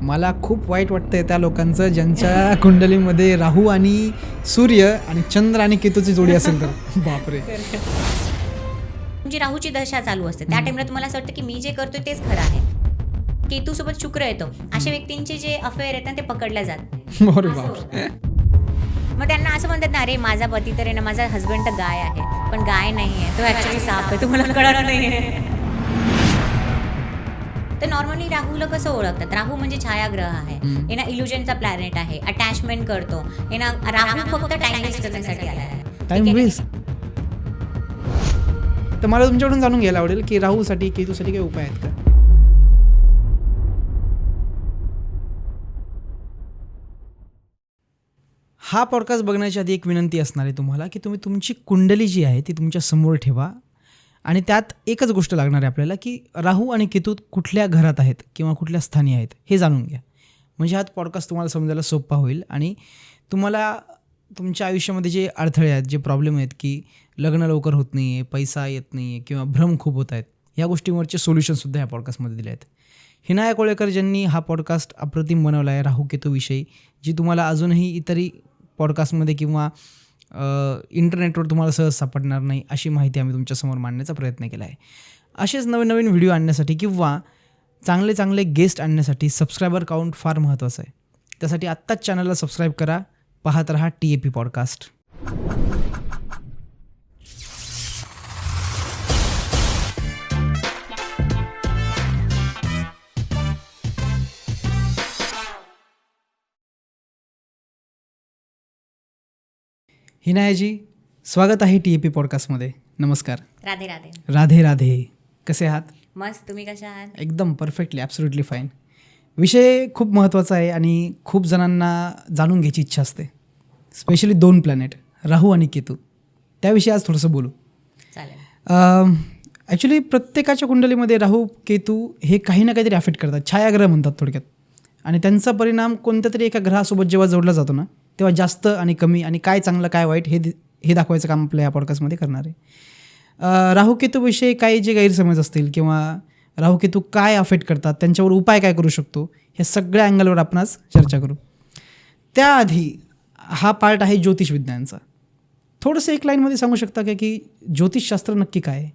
मला खूप वाईट वाटतंय त्या लोकांचं ज्यांच्या कुंडलीमध्ये राहू आणि सूर्य आणि चंद्र आणि केतूची जोडी असेल तर बापरे. तुमची राहूची दशा चालू असते त्या टाइमला तुम्हाला असं वाटतं की मी जे करतोय तेच खरं आहे. केतूसोबत शुक्र येतो, अशा व्यक्तींचे जे अफेअर आहेत ना ते पकडल्या जात. अरे बापरे. मग त्यांना असं म्हणतात ना, अरे माझा पती तर आहे ना, माझा हस्बंड तर गाय आहे, पण गाय नाही आहे, तो ऍक्च्युली साप आहे, तुम्हाला कळत नाही. तर नॉर्मली राहूला कसं ओळखतात? राहू म्हणजे छायाग्रह आहे, हे ना इल्युजनचा प्लॅनेट आहे, अटॅचमेंट करतो, हे ना राहू फक्त टाइम वेस्ट करण्यासाठी आला आहे. Time waste. तर मला तुमच्याकडून जाणून घ्यायला आवडेल की राहूसाठी केतूसाठी काही उपाय आहेत का? हा पॉडकास्ट बघण्याच्या आधी एक विनंती असणार आहे तुम्हाला की तुम्ही तुमची कुंडली जी आहे ती तुमच्या समोर ठेवा आणि त्यात एकच गोष्ट लागणार आहे आपल्याला की राहू आणि केतू कुठल्या घरात आहेत किंवा कुठल्या स्थानी आहेत हे जाणून घ्या. म्हणजे हा पॉडकास्ट तुम्हाला समजायला सोपा होईल आणि तुम्हाला तुमच्या आयुष्यामध्ये जे अडथळे आहेत, जे प्रॉब्लेम आहेत की लग्न लवकर होत नाही आहे, पैसा येत नाही आहे किंवा भ्रम खूप होत आहेत, या गोष्टींवरचे सोल्युशनसुद्धा ह्या पॉडकास्टमध्ये दिले आहेत. हिनाया कोळेकर ज्यांनी हा पॉडकास्ट अप्रतिम बनवला आहे राहू केतूविषयी, जी तुम्हाला अजूनही इतरही पॉडकास्टमध्ये किंवा इंटरनेटवर तुम्हाला सहज सापडणार नाही अशी माहिती आम्ही तुमच्यासमोर मांडण्याचा प्रयत्न केला आहे. असेच नवीन नवीन व्हिडिओ आणण्यासाठी किंवा चांगले चांगले गेस्ट आणण्यासाठी सबस्क्रायबर काउंट फार महत्त्वाचं आहे. त्यासाठी आत्ताच चॅनलला सबस्क्राईब करा. पाहत रहा TAP पॉडकास्ट. हिनायाजी, स्वागत आहे TAP पॉडकास्टमध्ये. नमस्कार. राधे राधे. राधे राधे. कसे आहात? मस्त. तुम्ही कशा आहात? एकदम परफेक्टली, ॲब्सोल्युटली फाईन. विषय खूप महत्त्वाचा आहे आणि खूप जणांना जाणून घ्यायची इच्छा असते, स्पेशली 2 प्लॅनेट राहू आणि केतू. त्याविषयी आज थोडंसं बोलू. चालेल. ॲक्च्युली प्रत्येकाच्या कुंडलीमध्ये राहू केतू हे काही ना काहीतरी अफेक्ट करतात, छायाग्रह म्हणतात थोडक्यात. आणि त्यांचा परिणाम कोणत्या तरी एका ग्रहासोबत जेव्हा जोडला जातो ना, तेव्हा जास्त आणि कमी आणि काय चांगलं काय वाईट हे दाखवायचं काम आपल्या या पॉडकास्टमध्ये करणार आहे. राहू केतूविषयी काही जे गैरसमज असतील किंवा राहू केतू काय अफेक्ट करतात, त्यांच्यावर उपाय काय करू शकतो, ह्या सगळ्या अँगलवर आपण आज चर्चा करू. त्याआधी हा पार्ट आहे ज्योतिष विज्ञानाचा. थोडंसं एक लाईनमध्ये सांगू शकता का की ज्योतिषशास्त्र नक्की काय आहे?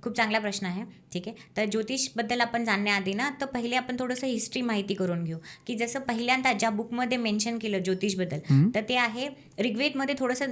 खूप चांगला प्रश्न आहे. ठीक आहे. तर ज्योतिषबद्दल आपण जाणण्याआधी ना, तर पहिले आपण थोडंसं हिस्ट्री माहिती करून घेऊ की जसं पहिल्यांदा ज्या बुकमध्ये मेन्शन केलं ज्योतिषबद्दल, तर ते आहे ऋग्वेदमध्ये थोडंसं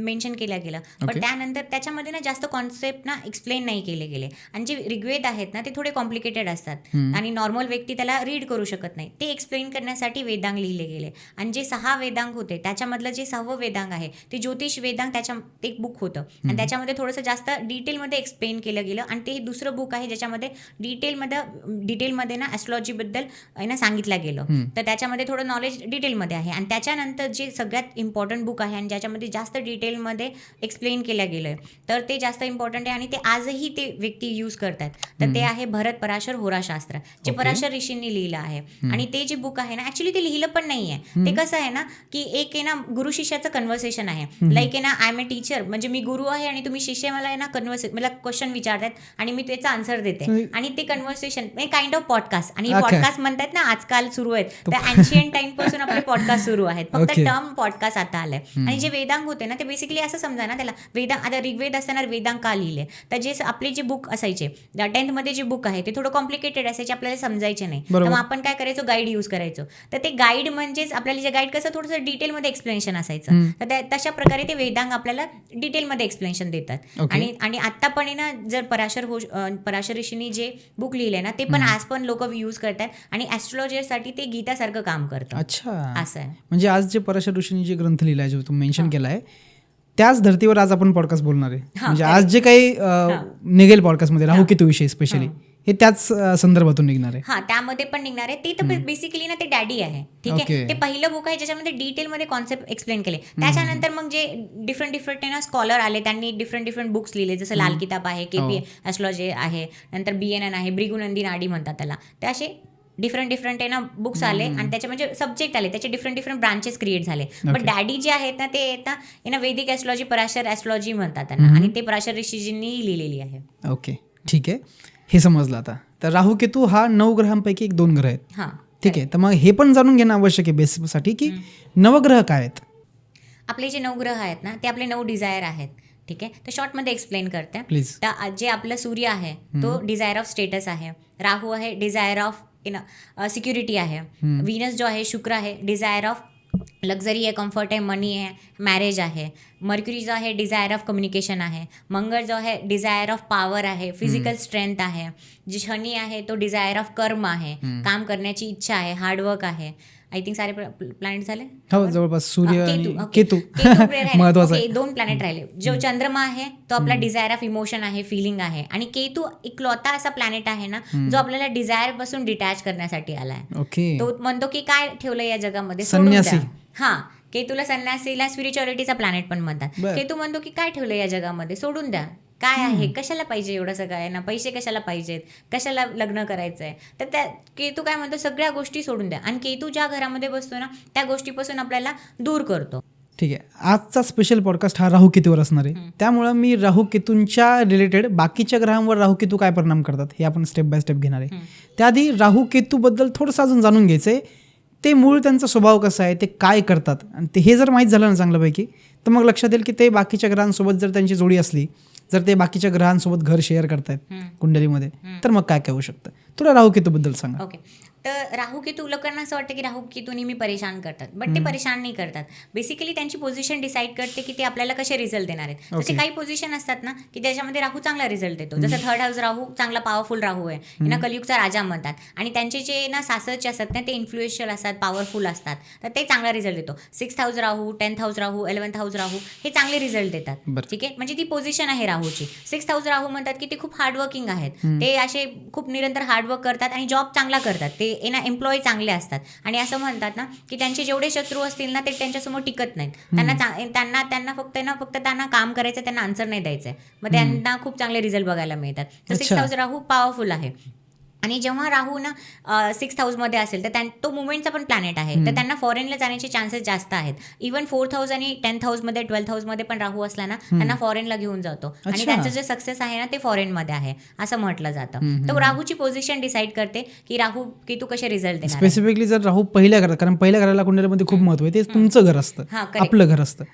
मेन्शन केलं गेलं. पण त्यानंतर त्याच्यामध्ये ना जास्त कॉन्सेप्ट ना एक्सप्लेन नाही केले गेले. आणि जे ऋग्वेद आहेत ना ते थोडे कॉम्प्लिकेटेड असतात आणि नॉर्मल व्यक्ती त्याला रीड करू शकत नाही. ते एक्सप्लेन करण्यासाठी वेदांग लिहिले गेले. आणि जे 6 वेदांग होते त्याच्यामधलं जे 6वं वेदांग आहे ते ज्योतिष वेदांग, ते एक बुक होतं आणि त्याच्यामध्ये थोडंसं जास्त डिटेलमध्ये एक्सप्लेन केलं गेलं. आणि ते दुसरं बुक आहे ज्याच्यामध्ये डिटेलमध्ये ना ॲस्ट्रॉलॉजीबद्दल ना सांगितलं गेलं. तर त्याच्यामध्ये थोडं नॉलेज डिटेलमध्ये आहे. आणि त्याच्यानंतर जे सगळ्यात इम्पॉर्टंट बुक आहे आणि ज्याच्यामध्ये जास्त डिटेलमध्ये एक्सप्लेन केलं गेलं तर ते जास्त इम्पॉर्टंट आहे आणि ते आजही ते व्यक्ती यूज करतात. तर ते आहे भरत पराशर होराशास्त्र, जे पराशर ऋषींनी लिहिलं आहे. आणि ते जे बुक आहे ना, ॲक्च्युली ते लिहिलं पण नाही आहे. ते कसं आहे ना की एक आहे ना गुरु शिष्याचं कन्व्हर्सेशन आहे. लाईक आहे ना, आय एम ए टीचर, म्हणजे मी गुरु आहे आणि तुम्ही शिष्य मला आहे ना मला क्वेश्चन विचारतात आणि मी त्याचा आन्सर देते. आणि ते कन्व्हर्सेशन काइंड ऑफ पॉडकास्ट. आणि पॉडकास्ट म्हणतात ना आजकाल सुरू आहेत, तर एन्शियंट टाइम पासून आपले पॉडकास्ट सुरू आहेत. फक्त टर्म पॉडकास्ट आता आलंय. आणि जे वेदांग होते ना ते बेसिकली असं समजा ना, त्याला वेदांग, आता ऋग्वेद असताना वेदांग का लिहिले, तर जे आपले जे बुक असायचे 10th मध्ये जे बुक आहे ते थोडं कॉम्प्लिकेटेड असायचे, आपल्याला समजायचे नाही. तर मग आपण काय करायचो, गाईड यूज करायचो. तर ते गाईड म्हणजेच आपल्याला जे गाईड कसं थोडंसं डिटेलमध्ये एक्सप्लेनेशन असायचं, तर तशा प्रकारे ते वेदांग आपल्याला डिटेलमध्ये एक्सप्लेनेशन देतात. आणि आत्ता पण ना, जर पराशर ऋषींनी जे बुक लिहिलंय ना ते पण आज पण लोक यूज करतात आणि ॲस्ट्रॉलॉजरसाठी ते गीतासारखं काम करतं. अच्छा, असं आहे. म्हणजे आज जे पराशर ऋषींनी जे ग्रंथ लिहिलाय, जो तुम्ही मेन्शन केला आहे, त्याच धर्तीवर आज आपण पॉडकास्ट बोलणार आहे. म्हणजे आज जे काही निघेल पॉडकास्टमध्ये राहू केतूविषयी स्पेशली, हे त्याच संदर्भातून निघणार आहे. हा, त्यामध्ये पण निघणार आहे. ते तर बेसिकली ना ते डॅडी आहे. ठीक आहे. ते पहिलं बुक आहे ज्याच्यामध्ये डिटेलमध्ये कॉन्सेप्ट एक्सप्लेन केले. त्याच्यानंतर मग जे डिफरंट ना स्कॉलर आले, त्यांनी डिफरंट बुक्स लिहिले. जसं लाल किताब आहे, KP ॲस्ट्रॉलॉजी आहे, नंतर BNN आहे, भृगुनंदी नाडी म्हणतात त्याला. ते असे डिफरंट आहे ना बुक्स आले आणि त्याचे म्हणजे सब्जेक्ट आले, त्याचे डिफरंट ब्रांचेस क्रिएट झाले. पण डॅडी जे आहेत ना ते येतात ना वैदिक ॲस्ट्रॉलॉजी, पराशर ॲस्ट्रॉलॉजी म्हणतात त्यांना. आणि ते पराशर ऋषीजींनी लिहिलेली आहे. ओके, ठीक आहे, हे समजलं आता. तर राहू केतू हा 9 ग्रहांपैकी 2 ग्रह आहेत. हां, ठीक आहे. तर मग हे पण जाणून घेणं आवश्यक आहे बेसिकसाठी की नवग्रह काय आहेत. आपले जे 9 ग्रह आहेत ना ते आपले 9 डिझायर आहेत. ठीक आहे, तर शॉर्टमध्ये एक्सप्लेन करते. प्लीज. तर जे आपलं सूर्य आहे तो डिझायर ऑफ स्टेटस आहे. राहू आहे डिझायर ऑफ सिक्युरिटी आहे. व्हीनस जो आहे शुक्र आहे डिझायर ऑफ लक्झरी आहे, कम्फर्ट आहे, मनी आहे, मॅरेज आहे. मर्क्युरी जो आहे डिझायर ऑफ कम्युनिकेशन आहे. मंगळ जो आहे डिझायर ऑफ पॉवर आहे, फिजिकल स्ट्रेंथ आहे. जे शनी आहे तो डिझायर ऑफ कर्म आहे, काम करण्याची इच्छा आहे, हार्डवर्क आहे. आय थिंक सारे प्लॅनेट झाले. हो, जवळपास सूर्य आणि केतू महत्वाचं महत्वाचं आहे. 2 प्लॅनेट राहिले. जो चंद्रमा आहे तो आपला डिझायर ऑफ इमोशन आहे, फिलिंग आहे. आणि केतू इकलौता असा प्लॅनेट आहे ना जो आपल्याला डिझायर पासून डिटॅच करण्यासाठी आलाय. ओके. तो म्हणतो की काय ठेवलं या जगामध्ये, सोडून संन्यासी. द्या. हा, केतूला संन्यासीला स्पिरिच्युअलिटीचा प्लॅनेट पण म्हणतात. बरं. केतू म्हणतो की काय ठेवलं या जगामध्ये, सोडून द्या. काय आहे, कशाला पाहिजे एवढं सगळं आहे ना, पैसे कशाला पाहिजेत, कशाला लग्न करायचंय. तर त्या केतू काय म्हणतो, सगळ्या गोष्टी सोडून द्या. आणि केतू ज्या घरामध्ये बसतो ना त्या गोष्टीपासून आपल्याला दूर करतो. ठीक आहे. आजचा स्पेशल पॉडकास्ट हा राहू केतूवर असणार आहे. त्यामुळं मी राहू केतूंच्या रिलेटेड बाकीच्या ग्रहांवर राहू केतू काय परिणाम करतात हे आपण स्टेप बाय स्टेप घेणार आहे. त्याआधी राहू केतूबद्दल थोडंसं अजून जाणून घ्यायचं आहे. ते मूळ त्यांचा स्वभाव कसा आहे, ते काय करतात, आणि ते हे जर माहीत झालं ना चांगल्यापैकी तर मग लक्षात येईल की ते बाकीच्या ग्रहांसोबत जर त्यांची जोडी असली, जर ते बाकीच्या ग्रहांसोबत घर शेअर करतायत कुंडलीमध्ये, तर मग काय काय होऊ शकतं. तुला राहू केतूबद्दल सांगा. ओके. तर राहू केतू लोकांना असं वाटतं की राहू केतू नेहमी परेशान करतात, बट ते परेशान नाही करतात. बेसिकली त्यांची पोझिशन डिसाईड करते की ते आपल्याला कसे रिझल्ट देणार आहेत. तसे काही पोझिशन असतात ना की त्याच्यामध्ये राहू चांगला रिझल्ट देतो. जसं 3rd हाऊस राहू चांगला पॉवरफुल राहू आहे, यांना कलियुगचा राजा म्हणतात. आणि त्यांचे जे ना सासरचे असतात ना ते इन्फ्लुएन्शियल असतात, पॉवरफुल असतात, तर ते चांगला रिझल्ट देतो. 6th हाऊस राहू, 10th हाऊस राहू, 11th हाऊस राहू हे चांगले रिझल्ट देतात. ठीक आहे, म्हणजे ती पोझिशन आहे राहूची. 6th हाऊस राहू म्हणतात की ते खूप हार्डवर्किंग आहेत, ते असे खूप निरंतर हार्डवर्क करतात आणि जॉब चांगला करतात. ते ना एम्प्लॉई चांगले असतात. आणि असं म्हणतात ना की त्यांचे जेवढे शत्रू असतील ना ते त्यांच्यासमोर टिकत नाहीत. त्यांना फक्त त्यांना काम करायचं, त्यांना आन्सर नाही द्यायचं आहे. मग त्यांना खूप चांगले रिझल्ट बघायला मिळतात. तर 6th हाऊस राहू पॉवरफुल आहे. आणि जेव्हा राहू ना 6th हाऊसमध्ये असेल तर तो मुवमेंटचा पण प्लॅनेट आहे, तर त्यांना फॉरेनला जाण्याचे चान्सेस जास्त आहेत. इव्हन 4th हाऊस आणि 10th हाऊसमध्ये 12th हाऊसमध्ये पण राहू असला ना त्यांना फॉरेनला घेऊन जातो. आणि त्यांचं जे सक्सेस आहे ना ते फॉरेनमध्ये आहे असं म्हटलं जातं. तर राहूची पोझिशन डिसाईड करते की राहू की तू कसे रिझल्ट देणार. स्पेसिफिकली जर राहू पहिल्या घरात, कारण पहिल्या घराला कुंडलीमध्ये खूप महत्व आहे, ते तुमचं घर असतं, आपलं घर असतं.